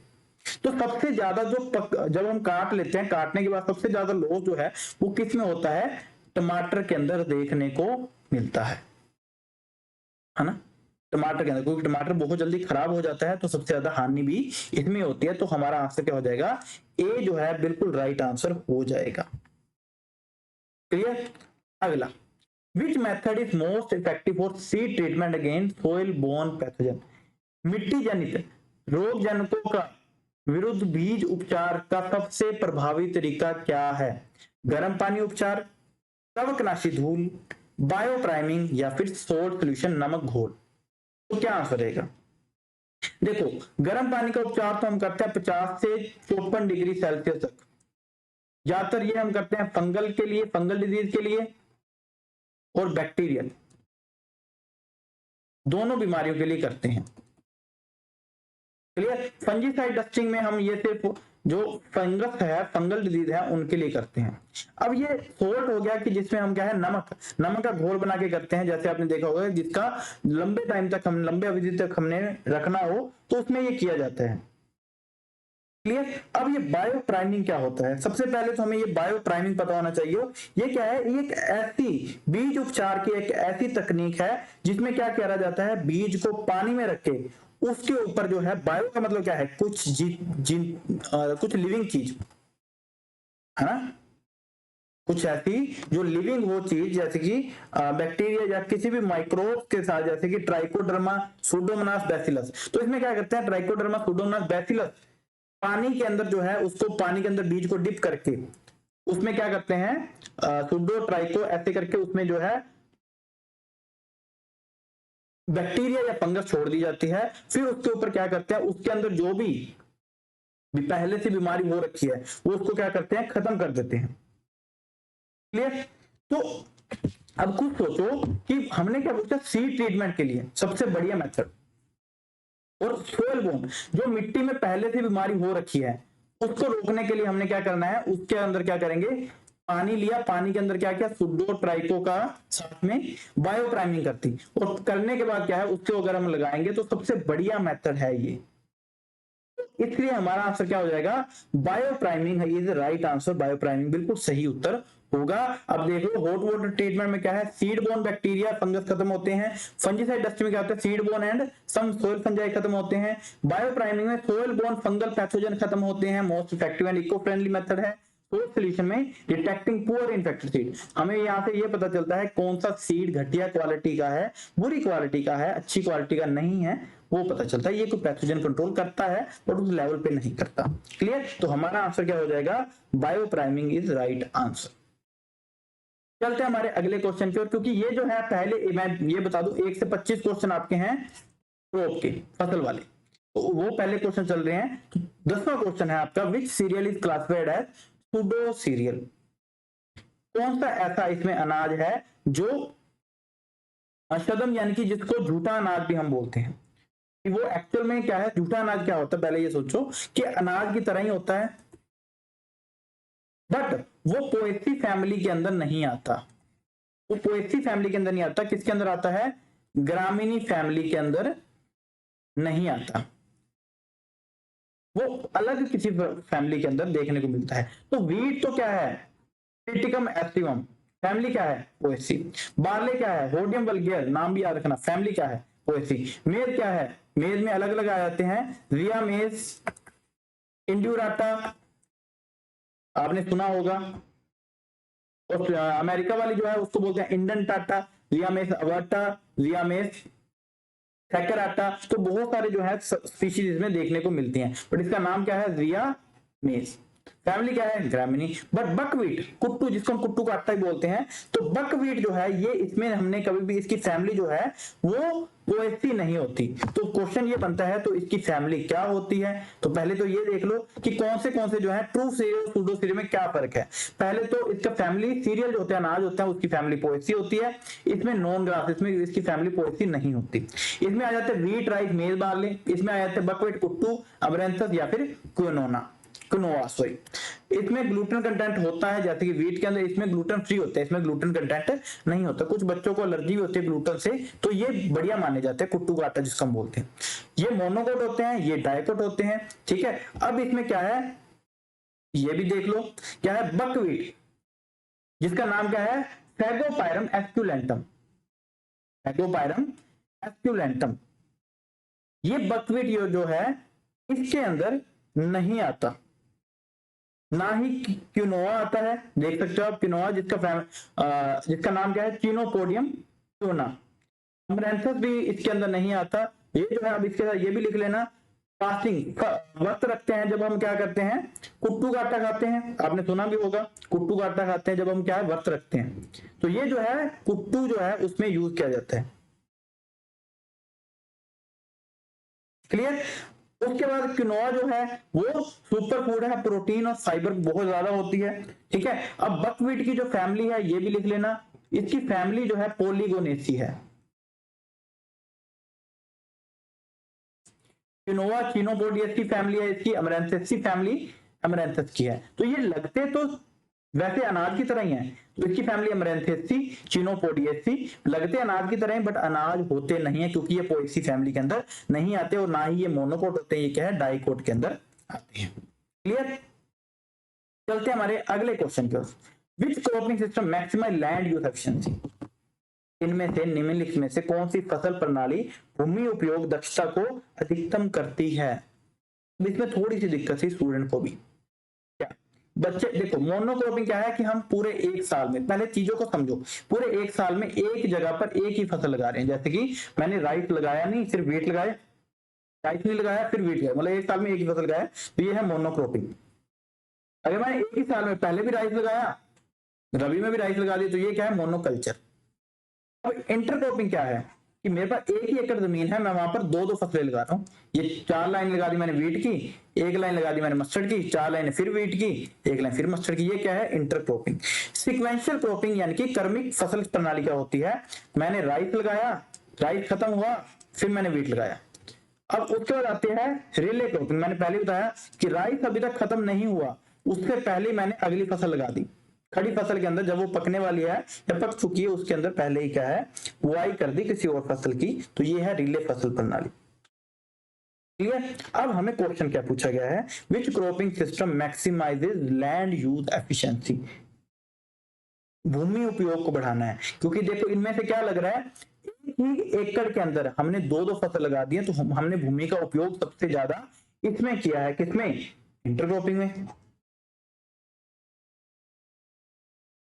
तो सबसे ज्यादा जो जब हम काट लेते हैं, काटने के बाद सबसे ज्यादा लॉस जो है वो किस में होता है, टमाटर के अंदर देखने को मिलता है ना, टमाटर के अंदर, क्योंकि टमाटर बहुत जल्दी खराब हो जाता है, तो सबसे ज्यादा हानि भी इसमें होती है। तो हमारा आंसर क्या हो जाएगा, ए जो है बिल्कुल राइट आंसर हो जाएगा। क्लियर? अगला, which method is most effective for seed treatment against soil borne pathogen, मिट्टी जनित रोग जनकों का विरुद्ध बीज उपचार का सबसे प्रभावी तरीका क्या है? गर्म पानी उपचार, कवकनाशी धूल, बायो प्राइमिंग या फिर सोल्ट सोल्यूशन नमक घोल। तो क्या आंसर रहेगा? देखो, गर्म पानी का उपचार तो हम करते हैं 50 से 54 डिग्री सेल्सियस तक। ज्यादातर ये हम करते हैं फंगल के लिए, फंगल डिजीज के लिए और बैक्टीरियल, दोनों बीमारियों के लिए करते हैं। क्लियर? फंजीसाइड डस्टिंग में हम ये सिर्फ जो फंगस है, फंगल डिजीज है, उनके लिए करते हैं। अब ये सोल्ट हो गया कि जिसमें हम क्या है, नमक का घोल बना के करते हैं, जैसे आपने देखा होगा जिसका लंबे टाइम तक हम, लंबे अवधि तक हमने रखना हो तो उसमें ये किया जाता है। क्लियर? अब ये बायो प्राइमिंग क्या होता है? सबसे पहले तो हमें ये बायो प्राइमिंग पता होना चाहिए। ये क्या है? ये एक ऐसी बीज उपचार की एक ऐसी तकनीक है जिसमें क्या करा जाता है, बीज को पानी में रख के उसके ऊपर जो है, बायो का मतलब क्या है, कुछ लिविंग चीज है ना, कुछ ऐसी जो लिविंग वो चीज, जैसे कि बैक्टीरिया या किसी भी माइक्रोब के साथ, जैसे कि ट्राइकोडर्मा सूडोमोनास बैसिलस। तो इसमें क्या करते हैं, ट्राइकोडर्मा सूडोमोनास बैसिलस पानी के अंदर जो है, उसको पानी के अंदर बीज को डिप करके उसमें क्या करते हैं, सुडो ट्राइको ऐसे करके उसमें जो है बैक्टीरिया या फंगस छोड़ दी जाती है। फिर उसके ऊपर क्या करते हैं, उसके अंदर जो भी पहले से बीमारी हो रखी है वो उसको क्या करते हैं, खत्म कर देते हैं। क्लियर? तो अब कुछ सोचो कि हमने क्या पूछा, सीड ट्रीटमेंट के लिए सबसे बढ़िया मेथड, और सोयल बोन जो मिट्टी में पहले से बीमारी हो रखी है उसको रोकने के लिए हमने क्या करना है, उसके अंदर क्या करेंगे, पानी लिया, पानी के अंदर क्या किया, सुडो ट्राइको का साथ में बायो प्राइमिंग करती, और करने के बाद क्या है, उसको अगर हम लगाएंगे तो सबसे बढ़िया मेथड है ये। इसलिए हमारा आंसर क्या हो जाएगा, बायो प्राइमिंग है, ये राइट आंसर, बायो प्राइमिंग बिल्कुल सही उत्तर होगा। अब देखो, हॉट वाटर ट्रीटमेंट में क्या है, सीड बोर्न बैक्टीरिया फंगस खत्म होते हैं। फंजीसाइड डस्ट में क्या होता है, seed borne and some soil fungi खत्म होते हैं। बायो प्राइमिंग में सोइल बोर्न फंगल पैथोजन खत्म होते हैं। Most effective and eco friendly method है। सोर्स सोल्यूशन में डिटेक्टिंग पुअर इन्फेक्टेड सीड, हमें यहाँ से ये पता चलता है कौन सा सीड घटिया क्वालिटी का है, बुरी क्वालिटी का है, अच्छी क्वालिटी का नहीं है, वो पता चलता है। ये कोई पैथोजन कंट्रोल करता है बट उस लेवल पे नहीं करता। क्लियर? तो हमारा आंसर क्या हो जाएगा, bio priming is right answer. चलते हैं हमारे अगले क्वेश्चन की ओर, क्योंकि ये जो है, पहले मैं ये बता दूं 1 से 25 क्वेश्चन आपके हैं क्रॉप के, फसल वाले, तो वो पहले क्वेश्चन चल रहे हैं। तो 10वां क्वेश्चन है आपका, which cereal is classified as pseudo cereal? कौन सा ऐसा इसमें अनाज है जो अशदम, यानी कि जिसको झूठा अनाज भी हम बोलते हैं, कि वो एक्चुअल में क्या है, झूठा अनाज क्या होता है, पहले ये सोचो कि अनाज की तरह ही होता है बट वो पोएसी फैमिली के अंदर नहीं आता। वो पोएसी फैमिली के अंदर नहीं आता, किसके अंदर आता है, ग्रामीणी फैमिली के अंदर नहीं आता, वो अलग किसी फैमिली के अंदर देखने को मिलता है। तो वीट तो क्या है, पिटिकम एस्टिवम, फैमिली क्या है, पोएसी। बार्ले क्या है, होडियम वल्गेर, नाम भी याद रखना, फैमिली क्या है, पोएसी। मेज क्या है, मेज में अलग अलग आ जाते हैं, रिया मेज, इंड्यूराटा, आपने सुना होगा। और अमेरिका वाली जो है उसको बोलते हैं इंडन टाटा, रियामेस अवर्टा, रियामेस थैकराटा। तो बहुत सारे जो है स्पीशीज इसमें देखने को मिलती हैं, बट इसका नाम क्या है, रिया मेस। फैमिली क्या है, ग्रामीणी। बट बकवीट, कुट्टू, जिसको हम कुट्टू का आटा ही बोलते हैं, तो बकवीट जो है ये, इसमें हमने कभी भी इसकी फैमिली जो है वो पोएसी नहीं होती। तो क्वेश्चन ये बनता है, तो इसकी फैमिली क्या होती है? तो पहले तो ये देख लो कि कौन से जो है ट्रू सीरियल सूडो सीरियल में क्या फर्क है। पहले तो इसका फैमिली सीरियल जो होता है, अनाज होता है, उसकी फैमिली पोएसी होती है। इसमें नॉन ग्रास, इसमें इसकी फैमिली पोएसी नहीं होती। इसमें आ जाते हैं व्हीट, राइस, मेज, बार्ले। इसमें आ जाते हैं बकवीट, कुट्टू, अमरेंथस या फिर क्विनोआ सॉरी। इसमें ग्लूटेन कंटेंट होता है, जैसे कि व्हीट के अंदर, इसमें ग्लूटेन फ्री होता है, इसमें ग्लूटेन कंटेंट नहीं होता। कुछ बच्चों को एलर्जी भी होती है ग्लूटेन से, तो ये बढ़िया माने जाते हैं कुट्टू का आटा जिसको हम बोलते हैं। ये मोनोकोट होते हैं, ये डाइकोट होते हैं। ठीक है, अब इसमें क्या है, ये भी देख लो, क्या है, बकवीट, जिसका नाम क्या है, फैगोपायरम एस्क्यूलेंटम, फैगोपायरम एस्क्यूलेंटम। ये बकवीट जो है इसके अंदर नहीं आता, ना ही क्विनोआ आता है। देख सकते हो आप क्विनोआ, जिसका नाम क्या है, चिनोपोडियम क्विनोआ। अमरैंथस भी इसके अंदर नहीं आता। ये जो है, अब इसके साथ ये भी लिख लेना, फास्टिंग व्रत रखते हैं जब हम क्या करते हैं, कुट्टू का आटा खाते हैं, आपने सुना भी होगा, कुट्टू का आटा खाते हैं जब हम क्या है व्रत रखते हैं, तो ये जो है कुट्टू जो है उसमें यूज किया जाता है। क्लियर। उसके बाद क्विनोआ जो है वो सुपर फूड है, प्रोटीन और फाइबर बहुत ज्यादा होती है। ठीक है, अब बकव्हीट की जो फैमिली है ये भी लिख लेना, इसकी फैमिली जो है पोलीगोनेसी है। क्विनोआ चिनोपोडियस की फैमिली है, इसकी अमरैंथेसी फैमिली अमरैंथस की है। तो ये लगते तो वैसे अनाज की तरह ही है, तो इसकी फैमिली अमरैंथेसी चिनोपोडियसी, लगते अनाज की तरह है बट अनाज होते नहीं है क्योंकि ये पोएसी फैमिली के अंदर नहीं आते और ना ही ये मोनोकोट होते हैं, ये क्या है डाइकोट के अंदर आते हैं। क्लियर। चलते हमारे अगले क्वेश्चन की ओर। Which cropping system maximise land use efficiency, इनमें से निम्नलिखित में से कौन सी फसल प्रणाली भूमि उपयोग दक्षता को अधिकतम करती है। इसमें थोड़ी सी दिक्कत थी स्टूडेंट को भी। क्या बच्चे देखो, मोनोक्रॉपिंग क्या है कि हम पूरे एक साल में, पहले चीजों को समझो, पूरे एक साल में एक जगह पर एक ही फसल लगा रहे हैं। जैसे कि मैंने राइस लगाया नहीं, सिर्फ वीट लगाया, राइस नहीं लगाया फिर वीट लगाया, मतलब एक साल में एक ही फसल लगाया, तो ये है मोनोक्रॉपिंग। अगर मैंने एक ही साल में पहले भी राइस लगाया, रबी में भी राइस लगा दी, तो ये क्या है मोनोकल्चर। अब इंटरक्रॉपिंग क्या है कि मेरे पास एक ही एकड़ जमीन है, मैं वहां पर दो दो फसलें लगा रहा हूँ। ये 4 लाइन लगा दी मैंने वीट की, एक लाइन लगा दी मैंने मस्टर्ड की, 4 लाइन फिर वीट की, एक लाइन फिर मस्टर्ड की, ये क्या है इंटरक्रॉपिंग। सिक्वेंशियल क्रॉपिंग यानी कि क्रमिक फसल प्रणाली क्या होती है, मैंने राइस लगाया, राइस खत्म हुआ, फिर मैंने वीट लगाया। अब उसके बाद आते हैं रिले क्रॉपिंग, मैंने पहले बताया कि राइस अभी तक खत्म नहीं हुआ, उससे पहले मैंने अगली फसल लगा दी। खड़ी फसल के अंदर जब वो पकने वाली है या पक चुकी है उसके अंदर पहले ही क्या है बुआई कर दी किसी और फसल की, तो ये है रिले फसल प्रणाली। क्लियर। अब हमें क्वेश्चन क्या पूछा गया है, which cropping system maximises land use efficiency, भूमि उपयोग को बढ़ाना है। क्योंकि देखो इनमें से क्या लग रहा है, एक ही एकड़ के अंदर हमने दो दो फसल लगा दी है, तो हमने भूमि का उपयोग सबसे ज्यादा इसमें किया है, किसमें इंटरक्रॉपिंग में,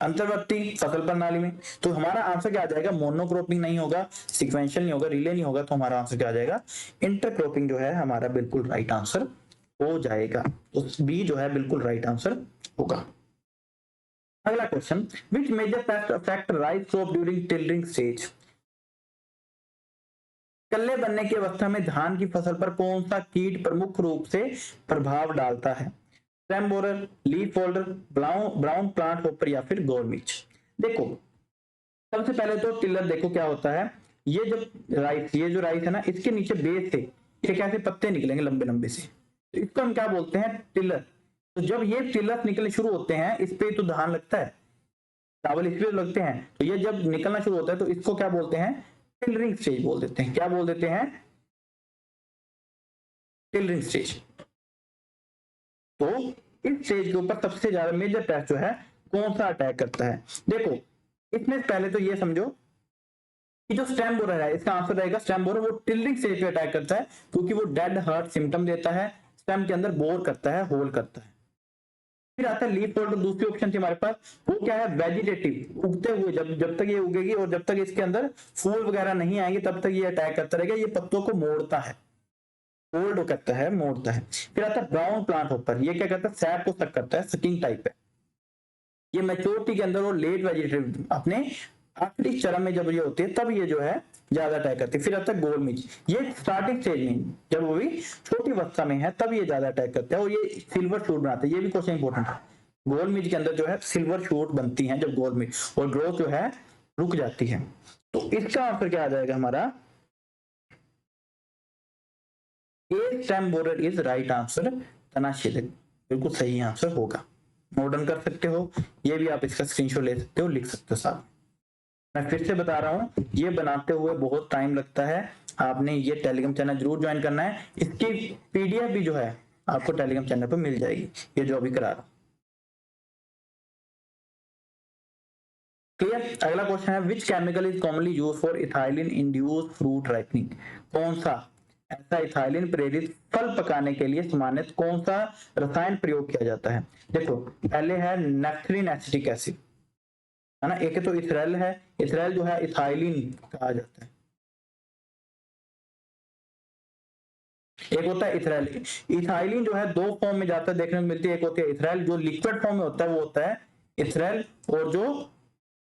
अंतर्वर्ती फसल प्रणाली में। तो हमारा आंसर क्या आ जाएगा, मोनोक्रॉपिंग नहीं होगा, सिक्वेंशियल नहीं होगा, रिले नहीं होगा, तो हमारा आंसर क्या आ जाएगा इंटरक्रॉपिंग जो है हमारा बिल्कुल राइट आंसर हो जाएगा। तो बी जो है बिल्कुल राइट आंसर होगा। अगला question, which major pest affect rice crop during tillering stage, कल्ले बनने की अवस्था में धान की फसल पर कौन सा कीट प्रमुख रूप से प्रभाव डालता है, stem borer, leaf folder, brown plant hopper या फिर गोलमिच। देखो सबसे पहले तो टिलर देखो क्या होता है, ये जब राइस, ये जो राइस है ना इसके नीचे बेस से ये कैसे पत्ते निकलेंगे लंबे लंबे से, तो इसको हम क्या बोलते हैं टिलर। तो जब ये टिलर निकलने शुरू होते हैं इस पे तो धान लगता है, चावल इस पे लगते हैं, तो ये जब निकलना शुरू होता है तो इसको क्या बोलते हैं टिलरिंग स्टेज बोल देते हैं। क्या बोल देते हैं टिलरिंग स्टेज। तो इस स्टेज के ऊपर सबसे ज्यादा मेजर पेस्ट जो है कौन सा अटैक करता है। देखो इसमें पहले तो ये समझो कि जो स्टेम बोरर है, इसका आंसर रहेगा स्टेम बोरर, वो टिलरिंग स्टेज पे अटैक करता है क्योंकि वो डेड हार्ट सिम्टम देता है, स्टेम के अंदर बोर करता है, होल करता है। फिर आता है लीफ फोल्डर, दूसरी ऑप्शन थी हमारे पास, वो क्या है वेजिटेटिव, उगते हुए, जब जब तक ये उगेगी और जब तक इसके अंदर फूल वगैरह नहीं आएंगे तब तक ये अटैक करता रहेगा, ये पत्तों को मोड़ता है, फोल्ड करता है, मोड़ता है। फिर आता है ब्राउन प्लांट होपर, ये क्या करता है सैप को सक करता है, सकिंग टाइप है, ये मैच्योरिटी के अंदर और लेट वेजिटेटिव अपने आखिरी चरण में जब ये होती है तब ये जो है ज्यादा अटैक करती है। फिर आता है गोल मिर्च, ये स्टार्टिंग स्टेज में जब वो भी छोटी अवस्था में है तब ये ज्यादा अटैक करता है और ये सिल्वर शूट बनाते हैं, ये भी क्वेश्चन इंपॉर्टेंट है। गोल मिर्च के अंदर जो है सिल्वर शूट बनती है जब गोल मिर्च, और ग्रोथ जो है रुक जाती है। तो इसका आंसर क्या आ जाएगा हमारा, A stem borer is right answer, तनाछेदक बिल्कुल सही आंसर होगा। नोट डाउन कर सकते हो, ये भी आप इसका स्क्रीनशॉट ले सकते हो, लिख सकते हो साथ। मैं फिर से बता रहा हूं ये बनाते हुए बहुत टाइम लगता है, आपने ये टेलीग्राम चैनल जरूर ज्वाइन करना है, इसकी पीडीएफ भी जो है आपको टेलीग्राम चैनल पर मिल जाएगी, ये जो अभी करा रहा हूं। क्लियर। अगला क्वेश्चन है, which chemical is commonly use for ethylene induce fruit ripening, कौन सा ऐसा इथाइलिन प्रेरित फल पकाने के लिए सामान्यतः कौन सा रसायन प्रयोग किया जाता है। देखो पहले है नेफ्थलीन एसिटिक एसिड, है ना, एक तो इथरेल है, इथरेल जो है इथाइलिन कहा जाता है। एक होता है इथराइल। इथाइलिन जो है दो फॉर्म में जाता है देखने को मिलती है, एक होती है इथराइल जो लिक्विड फॉर्म में होता है वो होता है इथराइल, और जो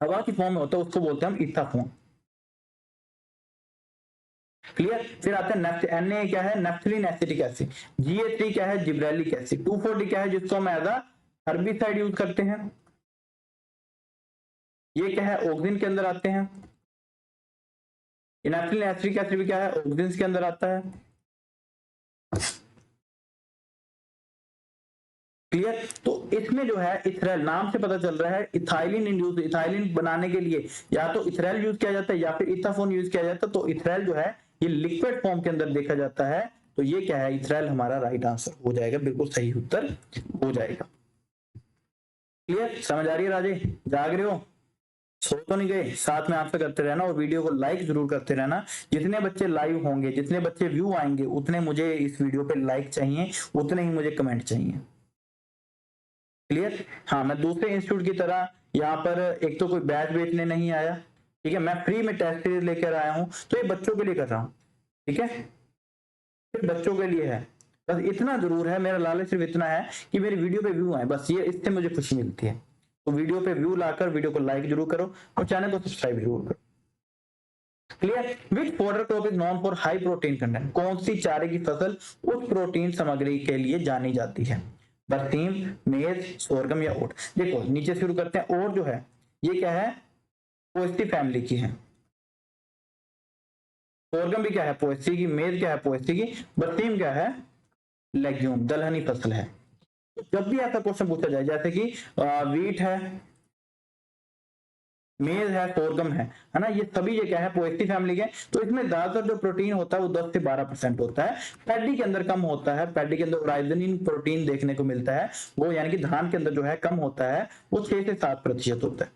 हवा की फॉर्म में होता है उसको बोलते हैं हम इथाफॉर्म। क्लियर। फिर आते हैं Na क्या है, नैप्थलीन एसिटिक एसिड। Ga3 क्या है, जिब्रेलिक एसिड। 2,4-D क्या है, जिसको हम एज अ हर्बिसाइड यूज करते हैं। ये क्या है, ऑक्सिन के अंदर आते हैं। नैप्थलीन एसिटिक एसिड भी क्या है, ऑक्सिन के अंदर आता है। क्लियर। तो इसमें जो है इथराइल नाम से पता चल रहा है इथाइलिन इंड्यूस, इथाइलिन बनाने के लिए या तो इथराइल यूज किया जाता है या फिर इथाफोन यूज किया जाता है। तो इथराइल जो है ये लिक्विड फॉर्म के अंदर देखा जाता है। तो ये क्या है, इथराइल हमारा राइट आंसर हो जाएगा, बिल्कुल सही उत्तर हो जाएगा। क्लियर, समझ आ रही है राजे, जाग रहे हो, सो तो नहीं गए। साथ में आपसे करते रहना और वीडियो को लाइक जरूर करते रहना। जितने बच्चे लाइव होंगे, जितने बच्चे व्यू आएंगे, उतने मुझे इस वीडियो पे लाइक चाहिए, उतने ही मुझे कमेंट चाहिए। क्लियर। हाँ, मैं दूसरे इंस्टीट्यूट की तरह यहाँ पर एक तो कोई बैच बेचने नहीं आया, ठीक है, मैं फ्री में टेस्ट सीरीज लेकर आया हूँ, तो ये बच्चों के लिए कर रहा हूँ, ठीक है, सिर्फ बच्चों के लिए है। बस इतना जरूर है, मेरा लालच सिर्फ इतना है कि मेरी वीडियो पे व्यू आए, बस ये इससे मुझे खुशी मिलती है। तो वीडियो पे व्यू लाकर वीडियो को लाइक जरूर करो और चैनल को सब्सक्राइब जरूर करो। Clear. Which fodder crop is non for high protein content, कौन सी चारे की फसल उच्च प्रोटीन सामग्री के लिए जानी जाती है। बरसीम, मेज, सोरगम या ओट। देखो नीचे शुरू करते हैं। ओट जो है ये क्या है, पोएसी फैमिली की है। सोरगम भी क्या है, पोएसी की। मेज क्या है, पोएसी की। बरसीम क्या है, लेग्यूम, दलहनी फसल है। जब भी ऐसा क्वेश्चन पूछा जाए जैसे कि वीट है, मेज है, सोरगम है ना, ये सभी ये क्या है, पोएसी फैमिली के। तो इसमें ज्यादातर जो प्रोटीन होता है वो 10 से 12% होता है। पैडी के अंदर कम होता है, पैडी के अंदर ओराइजनिन प्रोटीन देखने को मिलता है, वो यानी कि धान के अंदर जो है कम होता है, वो 6 से 7% होता है।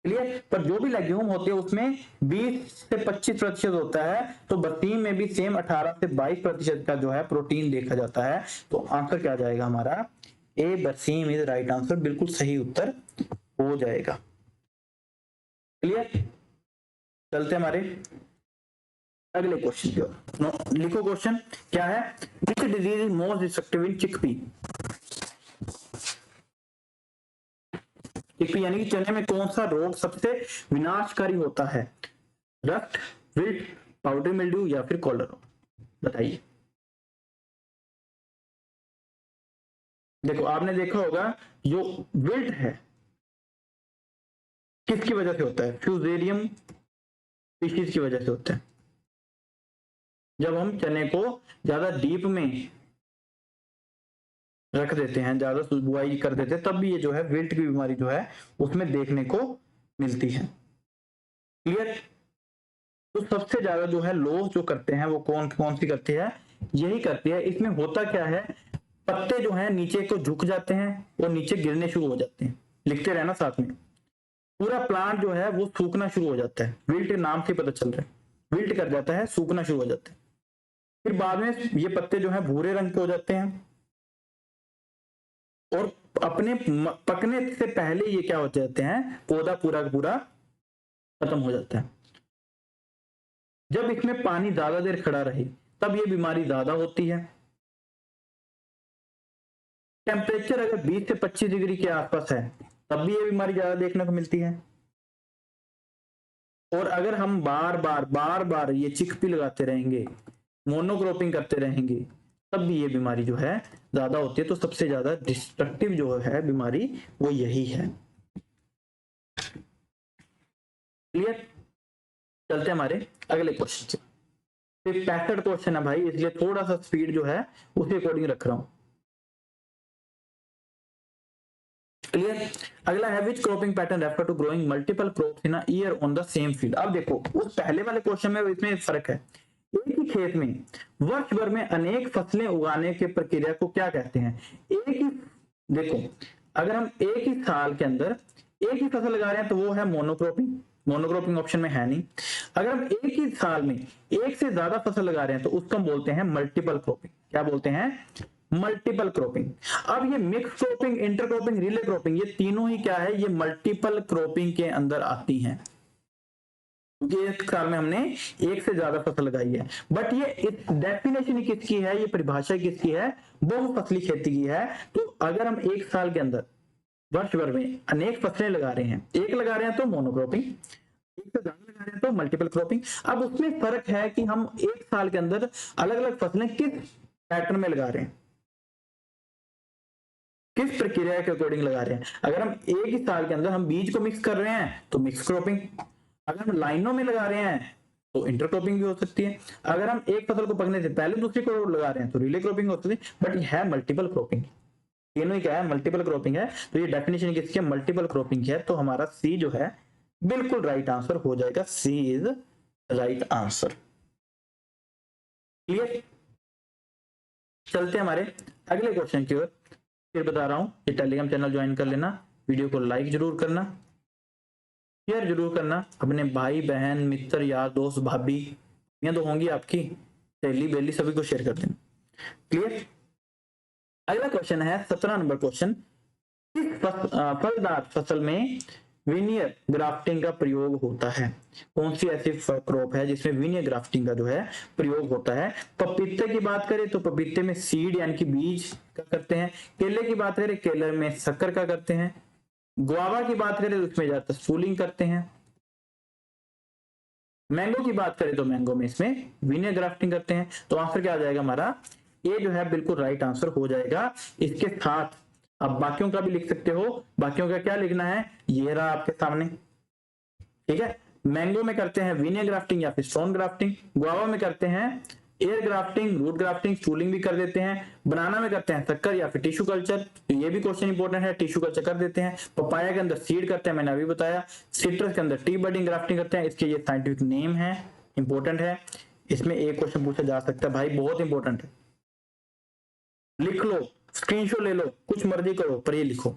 क्लियर। पर जो भी लेग्यूम होते हैं उसमें 20 से 25% होता है। तो बरसीम में भी सेम 18 से 22% का जो है प्रोटीन देखा जाता है। तो आंसर क्या जाएगा हमारा, ए बरसीम इज राइट आंसर, बिल्कुल सही उत्तर हो जाएगा। क्लियर। चलते हमारे अगले क्वेश्चन की ओर। लिखो क्वेश्चन क्या है, which disease is most destructive in chickpea. Chickpea यानी कि चने में कौन सा रोग सबसे विनाशकारी होता है, रस्ट, विल्ट, पाउडर मिल्ड्यू या फिर कॉलरा, बताइए। देखो आपने देखा होगा जो विल्ट है किसकी वजह से होता है, फ्यूजेरियम स्पीशीज की वजह से होता है। जब हम चने को ज्यादा डीप में रख देते हैं, ज्यादा बुआई कर देते हैं, तब भी ये जो है विल्ट की बीमारी जो है उसमें देखने को मिलती है। क्लियर। तो सबसे ज्यादा जो है लॉस जो करते हैं वो कौन कौन सी करती है, यही करती है। इसमें होता क्या है, पत्ते जो है नीचे को झुक जाते हैं और नीचे गिरने शुरू हो जाते हैं। लिखते रहना साथ में। पूरा प्लांट जो है वो सूखना शुरू हो जाता है, विल्ट नाम से पता चल रहा है, विल्ट कर जाता है, सूखना शुरू हो जाता है। फिर बाद में ये पत्ते जो है भूरे रंग के हो जाते हैं और अपने पकने से पहले ये क्या हो जाते हैं, पौधा पूरा पूरा खत्म हो जाता है। जब इसमें पानी ज्यादा देर खड़ा रहे तब ये बीमारी ज्यादा होती है। टेम्परेचर अगर 20 से 25 डिग्री के आसपास है तब भी ये बीमारी ज्यादा देखने को मिलती है। और अगर हम बार बार ये चिकपी लगाते रहेंगे, मोनोक्रॉपिंग करते रहेंगे, तब भी ये बीमारी जो है ज्यादा होती है। तो सबसे ज्यादा डिस्ट्रक्टिव जो है बीमारी वो यही है। क्लियर। चलते हमारे अगले क्वेश्चन से। 65 क्वेश्चन है भाई, इसलिए थोड़ा सा स्पीड जो है उसी अकॉर्डिंग रख रहा हूं। क्लियर। अगला है which cropping pattern refer to growing multiple crops in a year on the same field. अब देखो उस पहले वाले क्वेश्चन में इसमें फर्क है। एक ही खेत में वर्ष भर में अनेक फसलें उगाने की प्रक्रिया को क्या कहते हैं। एक ही, देखो अगर हम एक ही साल के अंदर एक ही फसल लगा रहे हैं तो वो है मोनोक्रॉपिंग, मोनोक्रॉपिंग ऑप्शन में है नहीं। अगर हम एक ही साल में एक से ज्यादा फसल लगा रहे हैं तो उसको हम बोलते हैं मल्टीपल क्रॉपिंग। क्या बोलते हैं, मल्टीपल क्रॉपिंग। अब ये mix cropping, inter cropping, relay cropping, ये तीनों ही क्या है, ये मल्टीपल क्रॉपिंग के अंदर आती हैं। क्योंकि एक साल में हमने एक से ज्यादा फसल लगाई है। बट ये डेफिनेशन किसकी है, ये परिभाषा किसकी है, बहुफसली खेती की है। तो अगर हम एक साल के अंदर वर्ष भर में अनेक फसलें लगा रहे हैं, एक लगा रहे हैं तो मोनोक्रॉपिंग, एक से ज्यादा लगा रहे हैं तो मल्टीपल क्रॉपिंग। अब उसमें फर्क है कि हम एक साल के अंदर अलग अलग फसलें किस पैटर्न में लगा रहे हैं, किस प्रक्रिया के अकॉर्डिंग लगा रहे हैं। अगर हम एक ही साल के अंदर हम बीज को मिक्स कर रहे हैं तो मिक्स क्रॉपिंग, अगर हम लाइनों में लगा रहे हैं तो इंटरक्रॉपिंग भी हो सकती है, अगर हम एक फसल को पकने से पहले दूसरी को लगा रहे हैं तो रिले क्रॉपिंग हो सकती है। बट यह है मल्टीपल क्रॉपिंग, तीनों ही क्या है, मल्टीपल क्रॉपिंग है। तो ये डेफिनेशन किसकी है, मल्टीपल क्रॉपिंग है। तो हमारा सी जो है बिल्कुल राइट आंसर हो जाएगा, सी इज राइट आंसर। क्लियर, चलते हैं हमारे अगले क्वेश्चन की ओर। फिर बता रहा हूं, ये टेलीग्राम चैनल ज्वाइन कर लेना, वीडियो को लाइक जरूर करना, शेयर जरूर करना, अपने भाई बहन मित्र यार दोस्त भाभी ये तो होंगी आपकी, सहेली बेली सभी को शेयर कर देना। क्लियर, अगला क्वेश्चन है 17 नंबर क्वेश्चन। किस फलदार फसल में विनियर ग्राफ्टिंग का प्रयोग होता है, कौन सी ऐसी क्रॉप है जिसमें विनियर ग्राफ्टिंग का जो है प्रयोग होता है। पपीते की बात करें तो पपीते में सीड यानी कि बीज का करते हैं, केले की बात करें केले में शक्कर का करते हैं, गुआवा की बात करें तो उसमें ज्यादातर फूलिंग करते हैं, मैंगो की बात करें तो मैंगो में इसमें विनियर ग्राफ्टिंग करते हैं। तो आंसर क्या आ जाएगा हमारा, ये जो है बिल्कुल राइट आंसर हो जाएगा। इसके साथ आप बाकियों का भी लिख सकते हो, बाकियों का क्या लिखना है, ये रहा आपके सामने। ठीक है, मैंगो में करते हैं विनियर ग्राफ्टिंग या फिर स्टोन ग्राफ्टिंग, गुआवा में करते हैं air grafting, root grafting, stooling भी कर देते हैं, बनाना में करते हैं शक्कर या फिर टिश्यू कल्चर, तो ये भी क्वेश्चन इंपॉर्टेंट है, टिश्यू कल्चर कर देते हैं। पपाया के अंदर सीड करते हैं, मैंने अभी बताया। सिट्रस के अंदर टी बडिंग ग्राफ्टिंग करते हैं, इसके ये साइंटिफिक नेम है, इंपॉर्टेंट है। इसमें एक क्वेश्चन पूछा जा सकता है भाई, बहुत इंपॉर्टेंट है, लिख लो, स्क्रीनशॉट ले लो, कुछ मर्जी करो पर ये लिखो।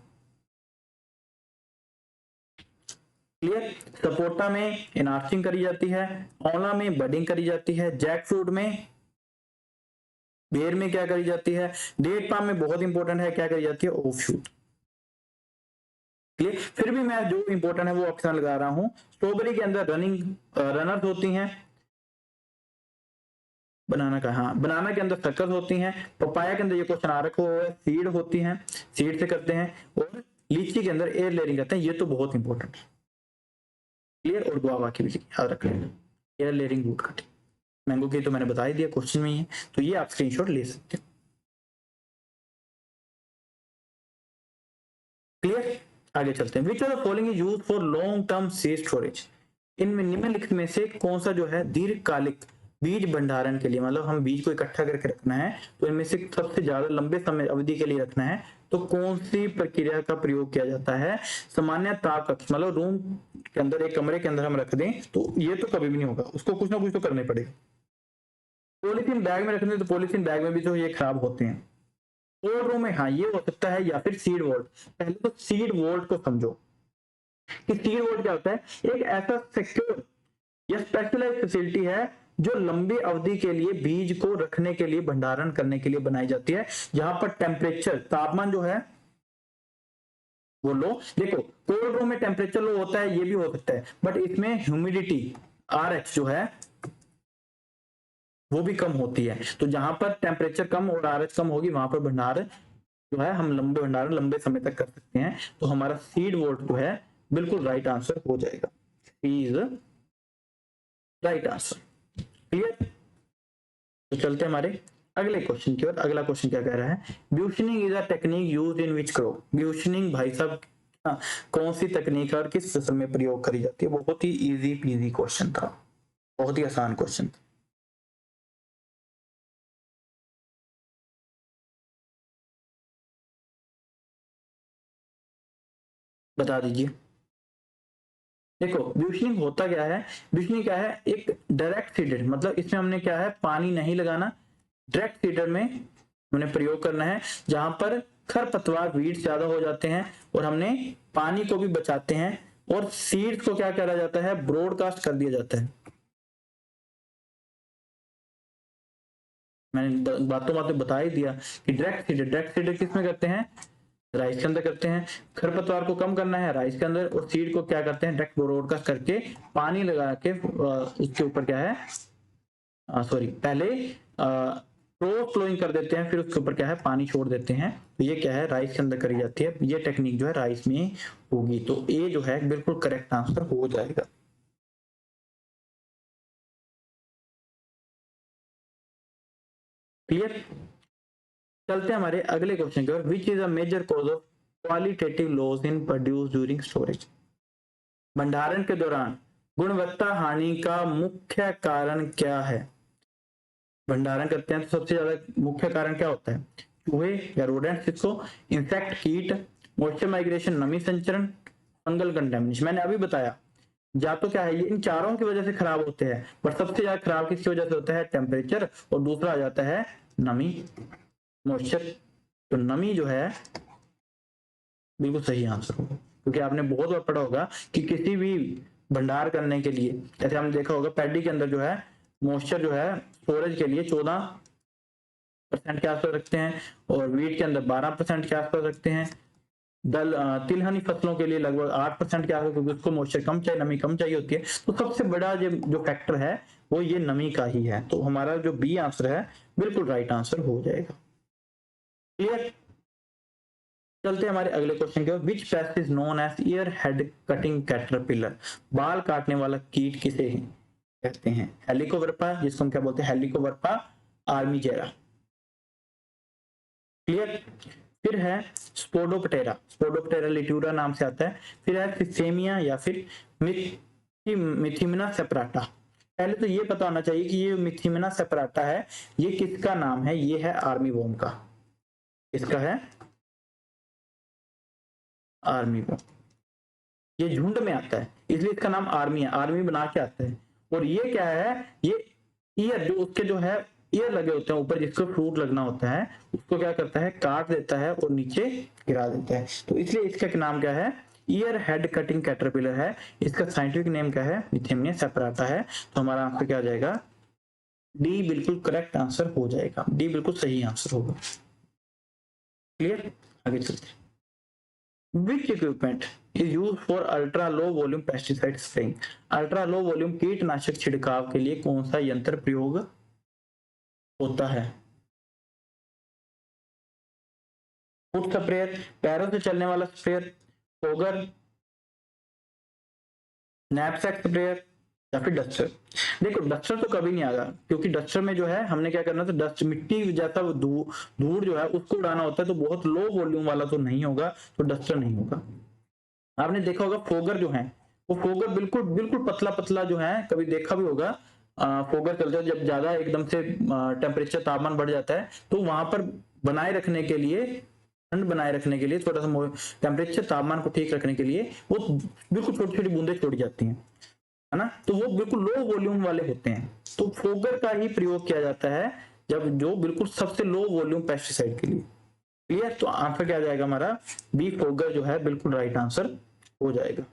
क्लियर, सपोटा में इनार्चिंग करी जाती है, औला में बडिंग करी जाती है, जैक फ्रूट में, बेर में क्या करी जाती है, डेट पाम में बहुत इंपॉर्टेंट है क्या करी जाती है, ऑफ शूट। क्लियर, फिर भी मैं जो इंपॉर्टेंट है वो ऑप्शन लगा रहा हूं। स्ट्रॉबेरी के अंदर रनर्स होती हैं, बनाना का, हाँ बनाना के अंदर सक्कर होती हैं, पपाया के अंदर ये क्वेश्चन आ रखा है सीड होती हैं, सीड से करते हैं, और लीची के अंदर एयर लेयरिंग करते हैं, ये तो बहुत इंपॉर्टेंट है। क्लियर, और गुआवा की भी याद रख लेना, air layering root cutting. Mango की तो मैंने बता ही दिया, क्वेश्चन में ही है, तो ये आप स्क्रीनशॉट ले सकते हो। क्लियर, आगे चलते हैं। विच of the following is used for long term seed storage, इनमें निम्नलिखित में से कौन सा जो है दीर्घकालिक बीज भंडारण के लिए, मतलब हम बीज को इकट्ठा करके रखना है तो इनमें से सबसे ज्यादा लंबे समय अवधि के लिए रखना है तो कौन सी प्रक्रिया का प्रयोग किया जाता है। सामान्य ताप कक्ष, मतलब रूम के अंदर, एक कमरे के अंदर हम रख दें तो ये तो कभी भी नहीं होगा, उसको कुछ ना कुछ तो करना ही पड़ेगा। पॉलीथीन बैग में रखने तो पॉलीथीन बैग में भी तो ये खराब होते हैं। कोल्ड रूम में हाँ ये हो सकता है, या फिर सीड वोल्ट। पहले तो सीड वोल्ट को समझो कि सीड वोल्ट क्या होता है, एक ऐसा सिक्योर या स्पेशलाइज्ड फैसिलिटी है जो लंबी अवधि के लिए बीज को रखने के लिए, भंडारण करने के लिए बनाई जाती है, जहां पर टेम्परेचर, तापमान जो है वो लो। देखो कोल्ड रूम में टेम्परेचर लो होता है, ये भी हो सकता है, बट इसमें ह्यूमिडिटी RH जो है वो भी कम होती है। तो जहां पर टेम्परेचर कम और RH कम होगी वहां पर भंडारण जो है हम लंबे भंडारण लंबे समय तक कर सकते हैं। तो हमारा सीड वोल्ट जो है बिल्कुल राइट आंसर हो जाएगा, इज राइट आंसर। क्लियर, तो चलते हमारे अगले क्वेश्चन की ओर। अगला क्वेश्चन क्या कह रहा है, bushening is a technique used in which crop. Bushening भाई साहब कौन सी तकनीक है और किस फसल में प्रयोग करी जाती है। बहुत ही इजी पीजी क्वेश्चन था, बहुत ही आसान क्वेश्चन था। बता दीजिए। देखो ब्यूशनिंग होता क्या है, ब्यूशनिंग क्या है, एक डायरेक्ट सीडेड, मतलब इसमें हमने क्या है पानी नहीं लगाना, डायरेक्ट सीडर में हमने प्रयोग करना है, जहां पर खरपतवार वीड्स ज्यादा हो जाते हैं और हमने पानी को भी बचाते हैं, और सीड्स को क्या करा जाता है, ब्रॉडकास्ट कर दिया जाता है। मैंने बातों बातों बता ही दिया कि डायरेक्ट सीडर किस में करते हैं, राइस के अंदर करते हैं। खरपतवार को कम करना है राइस के अंदर, और सीड को क्या करते हैं डायरेक्ट ब्रॉडकास्ट करके पानी लगा के उसके ऊपर क्या है सॉरी पहले प्रो फ्लोइंग कर देते हैं, फिर उसके ऊपर क्या है पानी छोड़ देते हैं। तो ये क्या है राइस के अंदर करी जाती है, ये टेक्निक जो है राइस में होगी। तो ए जो है बिल्कुल करेक्ट आंसर हो जाएगा। क्लियर। चलते हैं हमारे अगले क्वेश्चन की ओर। Which is a major cause of qualitative loss in produce during storage. भंडारण के दौरान गुणवत्ता हानि का मुख्य कारण क्या है। भंडारण करते हैं तो सबसे ज्यादा मुख्य कारण क्या होता है, चूहे या रोडेंट्स, इसको इंसेक्ट कीट, मॉइस्चर माइग्रेशन नमी संचरण, फंगल कंटेमिनेशन। मैंने अभी बताया या तो क्या है ये इन चारों की वजह से खराब होते हैं, पर सबसे ज्यादा खराब किसकी वजह से होता है, टेम्परेचर, और दूसरा आ जाता है नमी मॉइस्चर। तो नमी जो है बिल्कुल सही आंसर होगा, क्योंकि आपने बहुत बार पढ़ा होगा कि किसी भी भंडार करने के लिए, जैसे हमने देखा होगा पैडी के अंदर जो है मॉइस्चर जो है स्टोरेज के लिए 14% के आसपास रखते हैं, और वीट के अंदर 12% के आसपास रखते हैं। तिलहनी फसलों के लिए लगभग 8% के आसपास, क्योंकि उसको मॉइस्चर कम चाहिए, नमी कम चाहिए होती है। तो सबसे बड़ा जो फैक्टर है वो ये नमी का ही है। तो हमारा जो बी आंसर है बिल्कुल राइट आंसर हो जाएगा। क्लियर। चलते हमारे अगले क्वेश्चन की ओर। Which pest is known as ear head cutting caterpillar. बाल काटने वाला कीट किसे कहते हैं, हेलिकोवर्पा, जिसको हम क्या बोलते हैं हेलिकोवर्पा आर्मीजेरा। क्लियर। फिर है स्पोडोप्टेरा, स्पोडोप्टेरा लिट्यूरा नाम से आता है। फिर है सिसेमिया या फिर मिथिमिना सेपराटा। पहले तो ये पता होना चाहिए कि ये मिथिमिना सेपराटा है ये किसका नाम है, ये है आर्मी वॉर्म का। इसका है आर्मी वॉर्म, ये झुंड में आता है इसलिए इसका नाम आर्मी है, आर्मी बना के आता है। और ये क्या है, ये ईयर जो उसके जो है ईयर लगे होते हैं ऊपर जिसको फ्रूट लगना होता है, उसको क्या करता है काट देता है और नीचे गिरा देता है। तो इसलिए इसका नाम क्या है, ईयर हेड कटिंग कैटरपिलर है। इसका साइंटिफिक नेम क्या है, मिथेमिया सेपराटा है। तो हमारा आंसर क्या आ जाएगा, डी बिल्कुल करेक्ट आंसर हो जाएगा, डी बिल्कुल सही आंसर होगा। क्लियर। आगे चलते हैं। Which equipment is used for ultra low volume pesticide spraying? Ultra low volume कीटनाशक छिड़काव के लिए कौन सा यंत्र प्रयोग होता है। फुट स्प्रेयर, पैरों से चलने वाला स्प्रेयर, फोगर, नैपसैक स्प्रेयर या फिर डस्टर। देखो डस्टर तो कभी नहीं आएगा, क्योंकि डस्टर में जो है हमने क्या करना था, डस्ट मिट्टी जैसा धूड़ जो है उसको उड़ाना होता है, तो बहुत लो वॉल्यूम वाला तो नहीं होगा, तो डस्टर नहीं होगा। आपने देखा होगा फोगर जो है वो फोगर बिल्कुल बिल्कुल पतला पतला जो है, कभी देखा भी होगा फोगर चलता है जब ज्यादा एकदम से टेम्परेचर तापमान बढ़ जाता है, तो वहां पर बनाए रखने के लिए, ठंड बनाए रखने के लिए, थोड़ा सा टेम्परेचर तापमान को ठीक रखने के लिए वो बिल्कुल छोटी छोटी बूंदे छोड़ी जाती हैं, है ना। तो वो बिल्कुल लो वॉल्यूम वाले होते हैं, तो फोगर का ही प्रयोग किया जाता है जब जो बिल्कुल सबसे लो वॉल्यूम पेस्टिसाइड के लिए। क्लियर। तो आंसर क्या आ जाएगा हमारा, बी फोगर जो है बिल्कुल राइट आंसर हो जाएगा।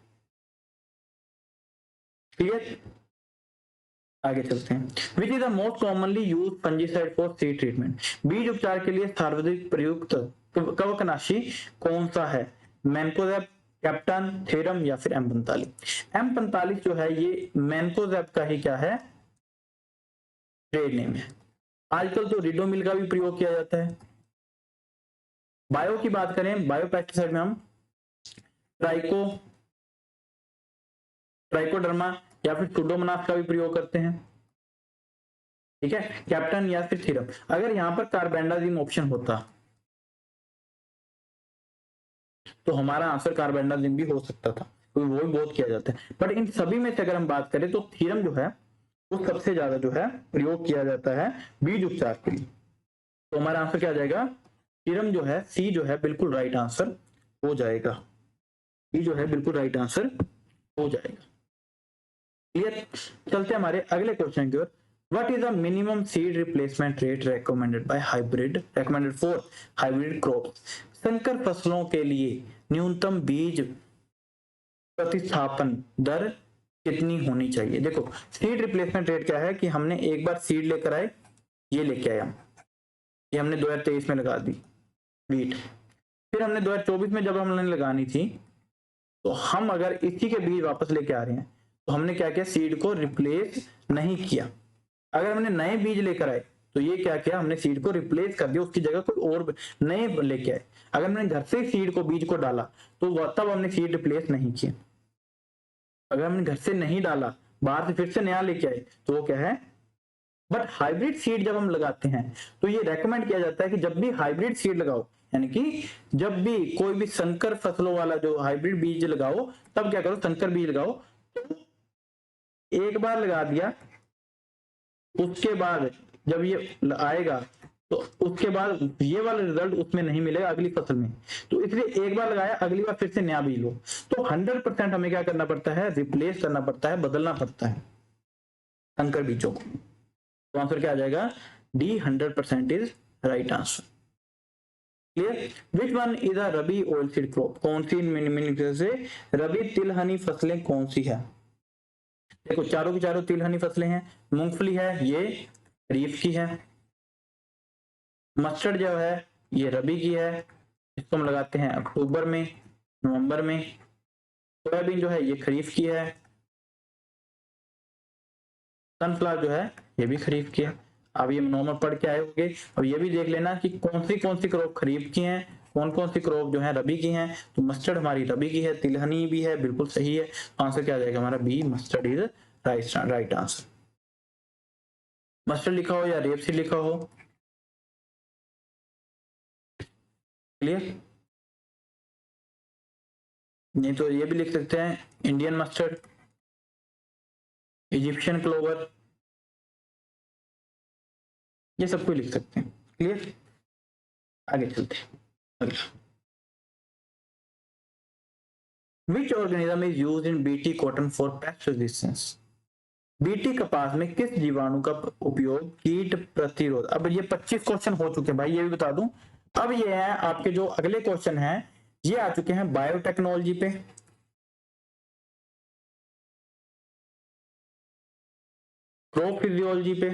क्लियर। आगे चलते हैं। Which is the most commonly use fungicide for seed treatment. बीज उपचार के लिए सर्वाधिक प्रयुक्त कवकनाशी कौन सा है, मैनकोजेब, कैप्टन, थेरम या फिर M45। M45 जो है ये मैनकोजेब का ही क्या है ट्रेड नेम है। आजकल तो रिडोमिल का भी प्रयोग किया जाता है। बायो की बात करें, बायो पेस्टिसाइड में हम ट्राइको ट्राइकोडर्मा या फिर सुडोमोनास का भी प्रयोग करते हैं। ठीक है, कैप्टन या फिर थीरम। अगर यहां पर कार्बेंडाजिम ऑप्शन होता तो हमारा आंसर कार्बेंडाजिम भी हो सकता था, क्योंकि वो भी बहुत किया जाता है। बट इन सभी में से अगर हम बात करें तो थीरम जो है वो सबसे ज्यादा जो है प्रयोग किया जाता है बीज उपचार के लिए। तो हमारा आंसर क्या आ जाएगा, थीरम जो है सी जो है बिल्कुल राइट आंसर हो जाएगा, सी जो है बिल्कुल राइट आंसर हो जाएगा। क्लियर। चलते हमारे अगले क्वेश्चन की ओर। What is the minimum seed replacement rate recommended for hybrid crops। संकर फसलों के लिए न्यूनतम बीज प्रतिस्थापन दर कितनी होनी चाहिए। देखो सीड रिप्लेसमेंट रेट क्या है कि हमने एक बार सीड लेकर आए, ये लेके आए हम, ये हमने 2023 में लगा दी वीट, फिर हमने 2024 में जब हमने लगानी थी, तो हम अगर इसी के बीज वापस लेके आ रहे हैं, तो हमने क्या किया, सीड को रिप्लेस नहीं किया। अगर हमने नए बीज लेकर आए, तो ये क्या किया, हमने सीड को रिप्लेस कर दिया, उसकी जगह कोई और नए लेके आए। अगर हमने घर से सीड को, बीज को डाला, तो तब हमने सीड रिप्लेस नहीं किया। अगर हमने घर से नहीं डाला, बाहर से फिर से नया लेके आए, तो वो क्या है। बट हाइब्रिड सीड जब हम लगाते हैं, तो ये रेकमेंड किया जाता है कि जब भी हाइब्रिड सीड लगाओ, यानी कि जब भी कोई भी संकर फसलों वाला जो हाइब्रिड बीज लगाओ, तब क्या करो, संकर बीज लगाओ। तो एक बार लगा दिया, उसके बाद जब ये आएगा, तो उसके बाद ये वाला रिजल्ट उसमें नहीं मिलेगा अगली फसल में। तो इसलिए एक बार लगाया, अगली बार फिर से नया बीज लो। तो 100% हमें क्या करना पड़ता है, रिप्लेस करना पड़ता है, बदलना पड़ता है संकर बीजों को। तो आंसर क्या आ जाएगा, D 100% is right answer. Clear. Which one is a rabi oil seed crop, कौन सी इन से रबी तिलहनी फसलें कौन सी है। देखो चारों की चारों तिलहनी फसलें हैं। मूंगफली है, ये खरीफ की है। मस्टर्ड जो है, ये रबी की है, इसको हम लगाते हैं अक्टूबर में, नवंबर में। सोयाबीन जो है, ये खरीफ की है। सनफ्लावर जो है, ये भी खरीफ की है। अब ये नॉर्मल पढ़ के आए होंगे। अब ये भी देख लेना कि कौन सी क्रॉप खरीफ की हैं, कौन सी क्रॉप जो है रबी की हैं। तो मस्टर्ड हमारी रबी की है, तिलहनी भी है, बिल्कुल सही है। आंसर क्या आ जाएगा हमारा, B, mustard is right answer. Mustard लिखा हो या रेपसीड लिखा हो, क्लियर। नहीं तो ये भी लिख सकते हैं, इंडियन मस्टर्ड, इजिप्शियन क्लोवर, ये सब कुछ लिख सकते हैं। क्लियर। आगे चलते हैं अगला। Which organism is used in BT cotton for paste resistance. BT कपास में किस जीवाणु का उपयोग कीट प्रतिरोध। अब ये 25 क्वेश्चन हो चुके हैं भाई, ये भी बता दूं। अब ये है आपके जो अगले क्वेश्चन हैं, ये आ चुके हैं बायोटेक्नोलॉजी पे, क्रॉप फिजियोलॉजी पे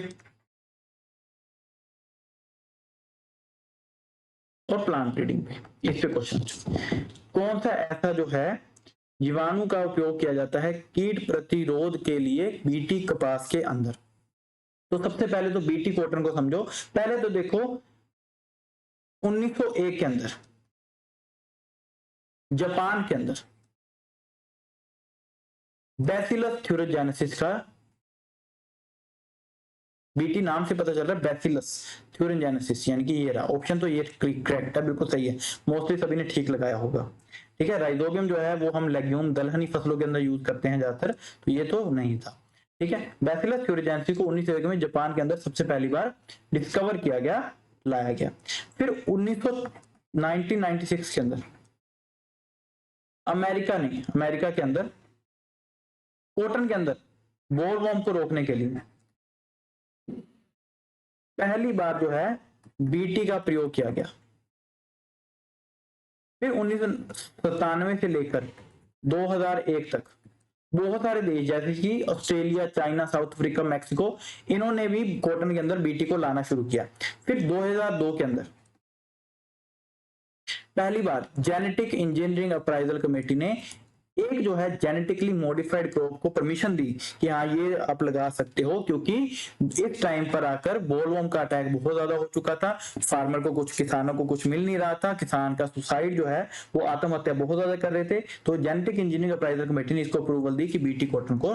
और प्लांट ब्रीडिंग पे। इस पे क्वेश्चन कौन सा ऐसा जो है जीवाणु का उपयोग किया जाता है कीट प्रतिरोध के लिए बीटी कपास के अंदर। तो सबसे पहले तो बीटी कॉटन को समझो। पहले तो देखो 1901 के अंदर जापान के अंदर बैसिलस थ्यूरोजेनेसिस का, बीटी नाम से पता चल रहा है, बैसिलस थ्यूरोजेनेसिस, यानी कि ये रहा ऑप्शन। तो ये करेक्ट है, बिल्कुल सही है, मोस्टली सभी ने ठीक लगाया होगा। ठीक है। राइजोबियम जो है वो हम लेग्यूम दलहनी फसलों के अंदर यूज करते हैं ज्यादातर, तो ये तो नहीं था। ठीक है। बैसिलस थ्यूरोजेनेसिस को 1901 में जापान के अंदर सबसे पहली बार डिस्कवर किया गया, लाया गया। फिर 1996 के अंदर अमेरिका के अंदर कॉटन के अंदर बोलवर्म को रोकने के लिए पहली बार जो है बीटी का प्रयोग किया गया। फिर 1997 से लेकर 2001 तक बहुत सारे देश जैसे कि Australia, China, south Africa, Mexico, इन्होंने भी कॉटन के अंदर बीटी को लाना शुरू किया। फिर 2002 के अंदर पहली बार जेनेटिक इंजीनियरिंग अप्राइजल कमेटी ने एक जो है जेनेटिकली मॉडिफाइड क्रॉप को परमिशन दी कि हाँ ये आप लगा सकते हो, क्योंकि इस टाइम पर आकर बोलवर्म का अटैक बहुत ज्यादा हो चुका था। फार्मर को, कुछ किसानों को कुछ मिल नहीं रहा था, किसान का सुसाइड जो है वो आत्महत्या बहुत ज्यादा कर रहे थे। तो जेनेटिक इंजीनियरिंग अप्राइजल कमेटी ने इसको अप्रूवल दी कि बीटी कॉटन को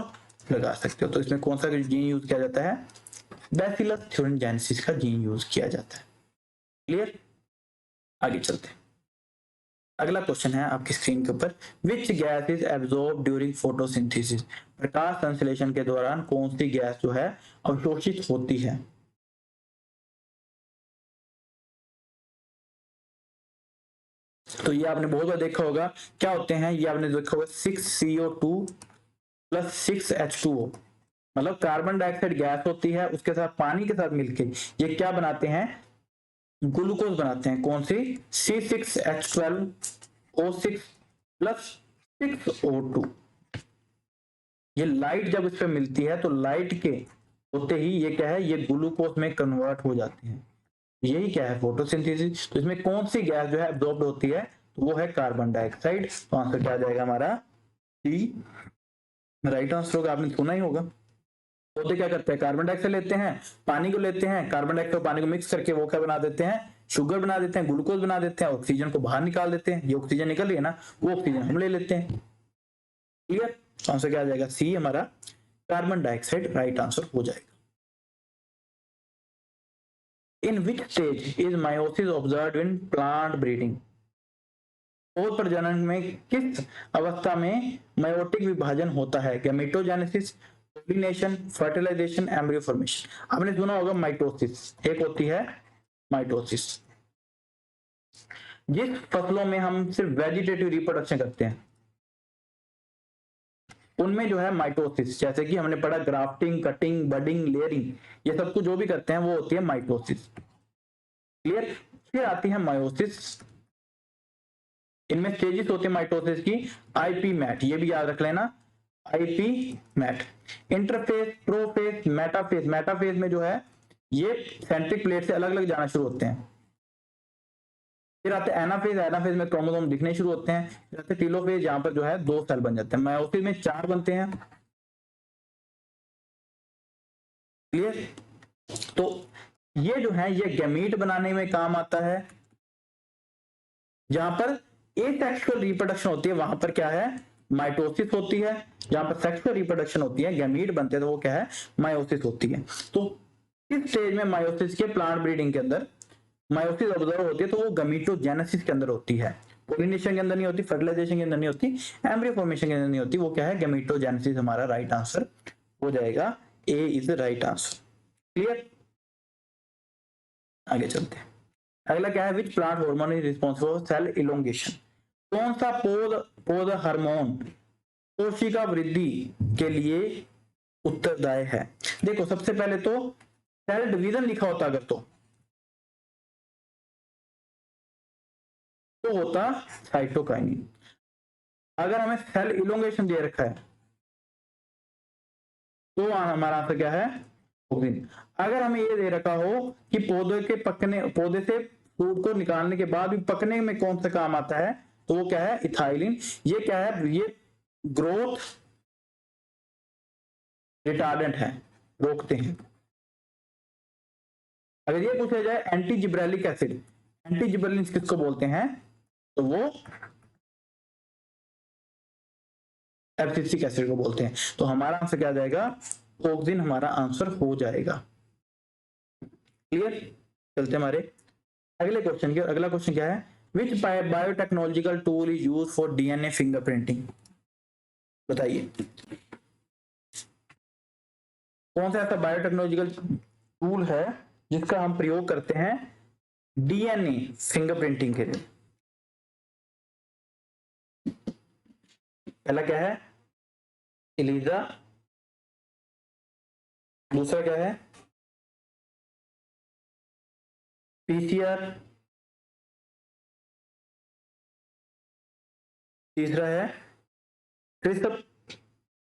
लगा सकते हो। तो इसमें कौन सा जीन यूज किया जाता है, बैसिलस थ्यूरोजेनेसिस का जीन यूज किया जाता है। क्लियर। आगे चलते हैं। अगला क्वेश्चन है आपकी स्क्रीन के ऊपर, which gas is absorb during photosynthesis. प्रकाश संश्लेषण के दौरान कौन सी गैस जो है अवशोषित होती है। तो ये आपने बहुत बार देखा होगा, क्या होते हैं ये आपने देखा होगा 6CO2 प्लस 6H2O, मतलब कार्बन डाइऑक्साइड गैस होती है, उसके साथ पानी के साथ मिलके ये क्या बनाते हैं, ग्लूकोज बनाते हैं। कौन सी, C6H12O6 प्लस 6O2। ये लाइट जब इस पे मिलती है तो लाइट के होते ही ये क्या है, ये ग्लूकोज में कन्वर्ट हो जाते हैं। यही क्या है, फोटोसिंथेसिस। तो इसमें कौन सी गैस जो है एब्जॉर्ब होती है, तो वो है कार्बन डाइऑक्साइड। तो आंसर क्या आ जाएगा हमारा सी, राइट आंसर होगा। आपने सुना ही होगा, पौधे क्या करते हैं, कार्बन डाइऑक्साइड लेते हैं, पानी को लेते हैं, कार्बन डाइऑक्साइड और पानी को मिक्स करके वो क्या बना देते हैं, शुगर बना देते हैं, ग्लूकोज बना देते हैं, ऑक्सीजन को बाहर निकाल देते हैं। ये ऑक्सीजन निकल रही है ना, वो ऑक्सीजन हम ले लेते हैं। क्लियर, आंसर क्या आ जाएगा, सी हमारा कार्बन डाइऑक्साइड राइट आंसर हो जाएगा। In which stage is meiosis observed in plant breeding, पौध प्रजनन में किस अवस्था में मेयोटिक विभाजन होता है, gametogenesis, pollination, fertilisation, embryo formation. आपने सुना होगा माइटोसिस, एक होती है माइटोसिस। जिस फसलों में हम सिर्फ वेजिटेटिव रिप्रोडक्शन करते हैं उनमें जो है माइटोसिस, जैसे कि हमने पढ़ा ग्राफ्टिंग, कटिंग, बडिंग, लेयरिंग, ये सब कुछ जो भी करते हैं वो होती है माइटोसिस। क्लियर, फिर आती है मायोसिस। इनमें स्टेजेस होते हैं माइटोसिस की, आईपी मैट, ये भी याद रख लेना, IPMAT, interphase, prophase, metaphase. Metaphase में जो है ये सेंट्रिक प्लेट से अलग अलग जाना शुरू होते हैं। फिर आते हैं एनाफेज, एनाफेज में क्रोमोसोम दिखने शुरू होते हैं। फिर आते हैं टीलोफेज, जहां पर जो है 2 सेल बन जाते हैं। मायोसिस में 4 बनते हैं। क्लियर, तो ये जो है ये गैमीट बनाने में काम आता है। जहां पर एसेक्सुअल रिप्रोडक्शन होती है वहां पर क्या है, माइटोसिस होती है। जहां पर सेक्सुअल रिप्रोडक्शन होती है, गैमीट बनते हैं, तो वो क्या है, मायोसिस होती है। तो इस स्टेज में मायोसिस के प्लांट ब्रीडिंग के अंदर मायोसिस ऑब्जर्व होती है, तो वो गमीटोजेनेसिस के अंदर होती है, पोलिनेशन के अंदर नहीं होती, फर्टिलाइजेशन के अंदर नहीं होती, एम्ब्रियो फॉर्मेशन के अंदर नहीं होती। वो क्या है, गमीटोजेनेसिस हमारा राइट आंसर हो जाएगा, A is the right answer. Clear, आगे चलते हैं। अगला क्या है, which plant hormone is responsible for cell elongation. कौन सा पौध पौध हार्मोन कोशिका वृद्धि के लिए उत्तरदायी है। देखो सबसे पहले तो सेल डिवीजन लिखा होता अगर तो होता साइटोकाइनिन। अगर हमें सेल इलोंगेशन दे रखा है तो हमारा आंसर क्या है, ऑक्सीजन। अगर हमें ये दे रखा हो कि पौधे के पकने, पौधे से फूड को निकालने के बाद भी पकने में कौन सा काम आता है, तो वो क्या है, इथाइलिन। ये क्या है, ये ग्रोथ रिटार्डेंट है, रोकते हैं। अगर ये पूछा जाए anti gibberellic acid, anti gibberellin किसको बोलते हैं, तो वो एब्सिसिक एसिड को बोलते हैं। तो हमारा आंसर क्या आ जाएगा, ऑक्सीजन हमारा आंसर हो जाएगा। क्लियर, चलते हमारे अगले क्वेश्चन के। अगला क्वेश्चन क्या है, which biotechnological tool is use for DNA fingerprinting. बताइए कौन सा ऐसा बायोटेक्नोलॉजिकल टूल है जिसका हम प्रयोग करते हैं डीएनए फिंगरप्रिंटिंग के लिए। पहला क्या है, एलिजा, दूसरा क्या है पीसीआर, तीसरा है क्रिस्प।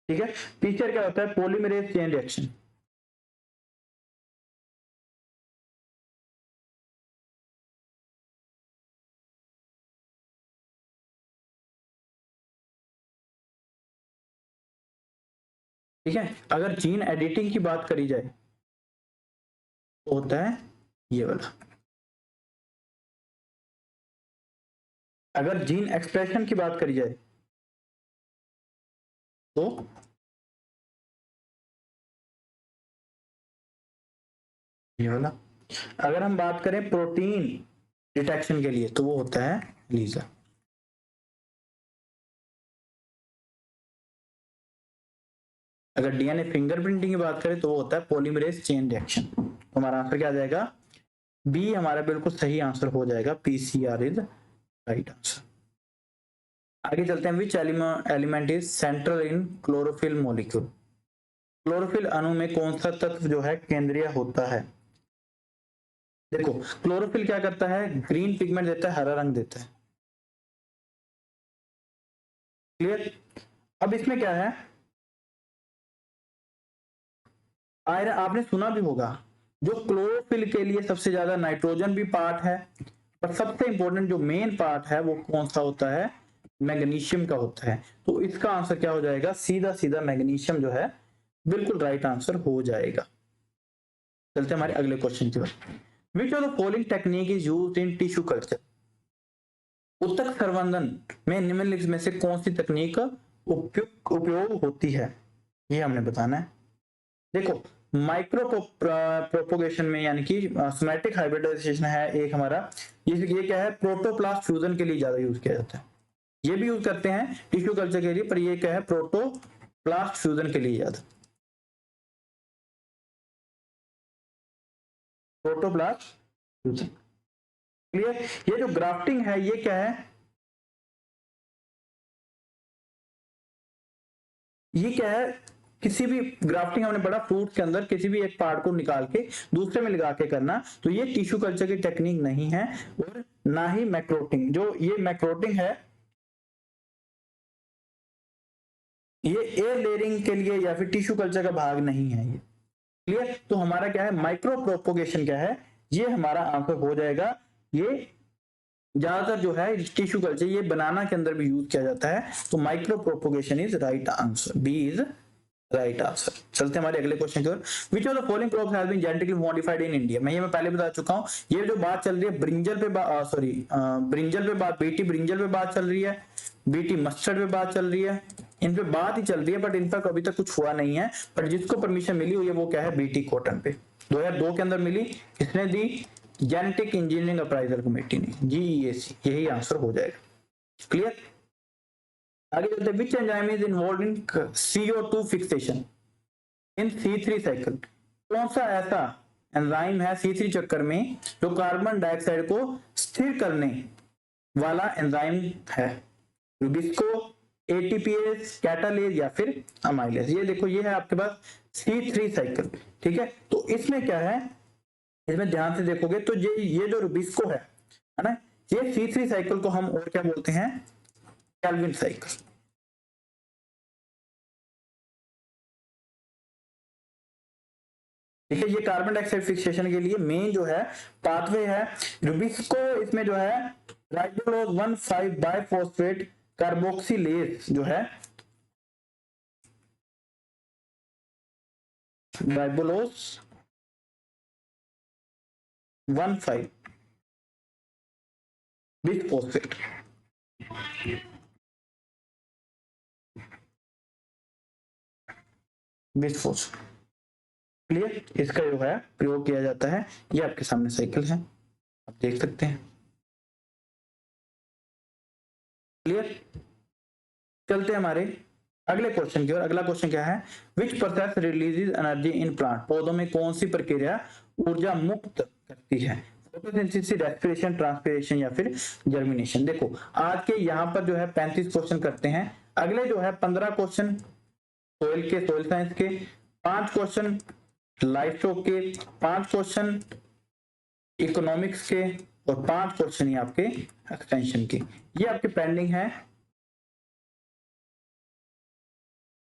ठीक है, पीसीआर क्या होता है, पॉलीमरेज चेन रिएक्शन। ठीक है, अगर जीन एडिटिंग की बात करी जाए तो होता है ये वाला। अगर जीन एक्सप्रेशन की बात करी जाए तो ये वाला। अगर हम बात करें प्रोटीन डिटेक्शन के लिए तो वो होता है लीजा। अगर डीएनए फिंगरप्रिंटिंग की बात करें तो वो होता है पॉलीमरेज चेन रिएक्शन। तो हमारा आंसर क्या आ जाएगा, बी हमारा बिल्कुल सही आंसर हो जाएगा, पीसीआर इज राइट आंसर। आगे चलते हैं, which element is central in chlorophyll molecule. Chlorophyll अणु में कौन सा तत्व जो है केंद्रीय होता है। देखो क्लोरोफिल क्या करता है, ग्रीन पिगमेंट देता है, हरा रंग देता है। क्लियर, अब इसमें क्या है, आयरन आपने सुना भी होगा, जो क्लोरोफिल के लिए सबसे ज्यादा नाइट्रोजन भी पार्ट है, पर सबसे इंपॉर्टेंट जो मेन पार्ट है वो कौन सा होता है, मैग्नीशियम का होता है। तो इसका आंसर क्या हो जाएगा, सीधा सीधा मैग्नीशियम जो है बिल्कुल राइट आंसर हो जाएगा। चलते हमारे अगले क्वेश्चन की ओर। Which of the following technique is used in tissue culture? ऊतक संवर्धन में निम्नलिखित में से कौन सी तकनीक का उपयोग होती है, ये हमने बताना है। देखो, माइक्रो प्रोपोगेशन में यानी कि सोमैटिक हाइब्रिडाइजेशन है एक हमारा, ये क्या है, प्रोटोप्लास्ट फ्यूजन के लिए ज्यादा यूज किया जाता है। ये भी यूज करते हैं टिश्यू कल्चर के लिए, पर ये क्या है, प्रोटोप्लास्ट फ्यूजन के लिए ज्यादा, प्रोटोप्लास्ट फ्यूजन। क्लियर? ये जो ग्राफ्टिंग है ये क्या है, ये क्या है, किसी भी ग्राफ्टिंग हमने पढ़ा फ्रूट के अंदर किसी भी एक पार्ट को निकाल के दूसरे में लगा के करना, तो ये टिश्यू कल्चर की टेक्निक नहीं है, और ना ही मैक्रोटिंग। जो ये मैक्रोटिंग है ये एयर लेयरिंग के लिए या फिर टिश्यू कल्चर का भाग नहीं है ये। क्लियर? तो हमारा क्या है, माइक्रो प्रोपोगेशन क्या है, ये हमारा आंसर हो जाएगा। ये ज्यादातर जो है टिश्यू कल्चर ये बनाना के अंदर भी यूज किया जाता है, तो micro propagation is right answer, B is right answer. चलते हमारे अगले क्वेश्चन की ओर। Which of the following crops has been genetically modified in India? मैं पहले बता चुका हूं, ये जो बात चल रही है ब्रिंजल पे ब्रिंजल पे बात, बीटी ब्रिंजल पे बात चल रही है, बीटी मस्टर्ड पे बात चल रही है, इन पे बात ही चल रही है, बट इन पर अभी तक कुछ हुआ नहीं है। बट जिसको परमिशन मिली हुई है वो क्या है, बीटी कॉटन पे 2002 के अंदर मिली। किसने दी? जेनेटिक इंजीनियरिंग अप्राइजल कमेटी ने, जीईएसी, यही आंसर हो जाएगा। क्लियर? आगे चलते, which enzyme is involve in CO2 fixation in C3 cycle? कौन सा ऐसा एंजाइम है C3 चक्कर में जो कार्बन डाइऑक्साइड को स्थिर करने वाला एंजाइम है? रुबिस्को, ATPase, कैटालेज या फिर अमाइलेज? ये देखो, ये है आपके पास C3 साइकिल, ठीक है। तो इसमें क्या है, इसमें ध्यान से देखोगे तो ये जो रुबिस्को है ना, ये C3 साइकिल को हम और क्या बोलते हैं, कैल्विन साइकिल। ठीक है, ये कार्बन डाइऑक्साइड फिक्सेशन के लिए मेन जो है पाथवे है। रुबिस्को इसमें जो है राइबोलोज 1,5 बाइफॉस्फेट कार्बोक्सिलेज जो है, राइबोलोज 1,5 बिसफॉस्फेट, बिसफॉस्फेट। क्लियर? इसका जो है प्रयोग किया जाता है। ये आपके सामने साइकिल है, आप देख सकते हैं। क्लियर? चलते हैं हमारे अगले क्वेश्चन की ओर। अगला क्वेश्चन क्या है, which process releases energy in plant? पौधों में कौन सी प्रक्रिया ऊर्जा मुक्त करती है? फोटोसिंथेसिस, रेस्पिरेशन, ट्रांसपिरेशन या फिर जर्मिनेशन? देखो, आज के यहाँ पर जो है 35 क्वेश्चन करते हैं। अगले जो है 15 क्वेश्चन सोइल के, सोइल साइंस के, 5 क्वेश्चन लाइफ स्टॉक के, 5 क्वेश्चन इकोनॉमिक्स के, और 5 क्वेश्चन ही आपके एक्सटेंशन के। ये आपके पेंडिंग है।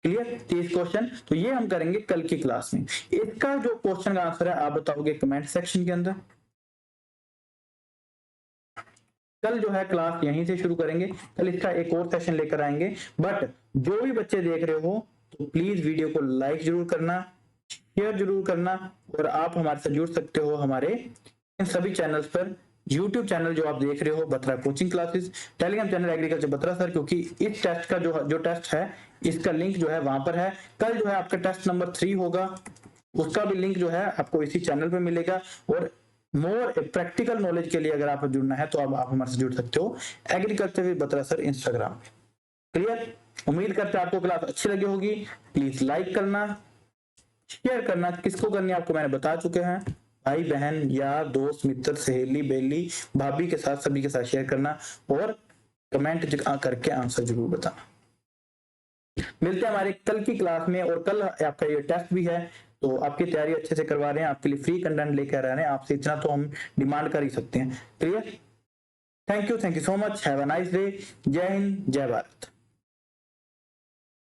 क्लियर? 30 क्वेश्चन, तो ये हम करेंगे कल की क्लास में। इसका जो क्वेश्चन का आंसर है आप बताओगे कमेंट सेक्शन के अंदर। कल जो है क्लास यहीं से शुरू करेंगे, कल इसका एक और सेशन लेकर आएंगे। बट जो भी बच्चे देख रहे हो तो प्लीज वीडियो को लाइक जरूर करना, शेयर जरूर करना, और आप हमारे साथ जुड़ सकते हो हमारे इन सभी चैनल्स पर। यूट्यूब चैनल जो आप देख रहे हो Batra coaching classes, Telegram channel agriculture Batra sir, क्योंकि इस टेस्ट का जो टेस्ट है इसका लिंक जो है वहां पर है। कल जो है आपका टेस्ट नंबर 3 होगा, उसका भी लिंक जो है आपको इसी चैनल पे मिलेगा। और मोर प्रैक्टिकल नॉलेज के लिए अगर आपको जुड़ना है तो आप हमारे से जुड़ सकते हो agriculture with Batra sir Instagram पे। क्लियर? उम्मीद करते हैं आपको क्लास अच्छी लगी होगी। प्लीज लाइक करना, शेयर करना, किसको करनी है आपको मैंने बता चुके हैं, भाई बहन यार दोस्त मित्र सहेली बेली भाभी के साथ, सभी के साथ शेयर करना, और कमेंट करके आंसर जरूर बताना। मिलते हैं हमारे कल की क्लास में। और कल आपका ये टेस्ट भी है, तो आपकी तैयारी अच्छे से करवा रहे हैं, आपके लिए फ्री कंटेंट लेकर आ रहे हैं, आपसे इतना तो हम डिमांड कर ही सकते हैं। Clear? Thank you so much, have a nice day. जय हिंद, जय भारत।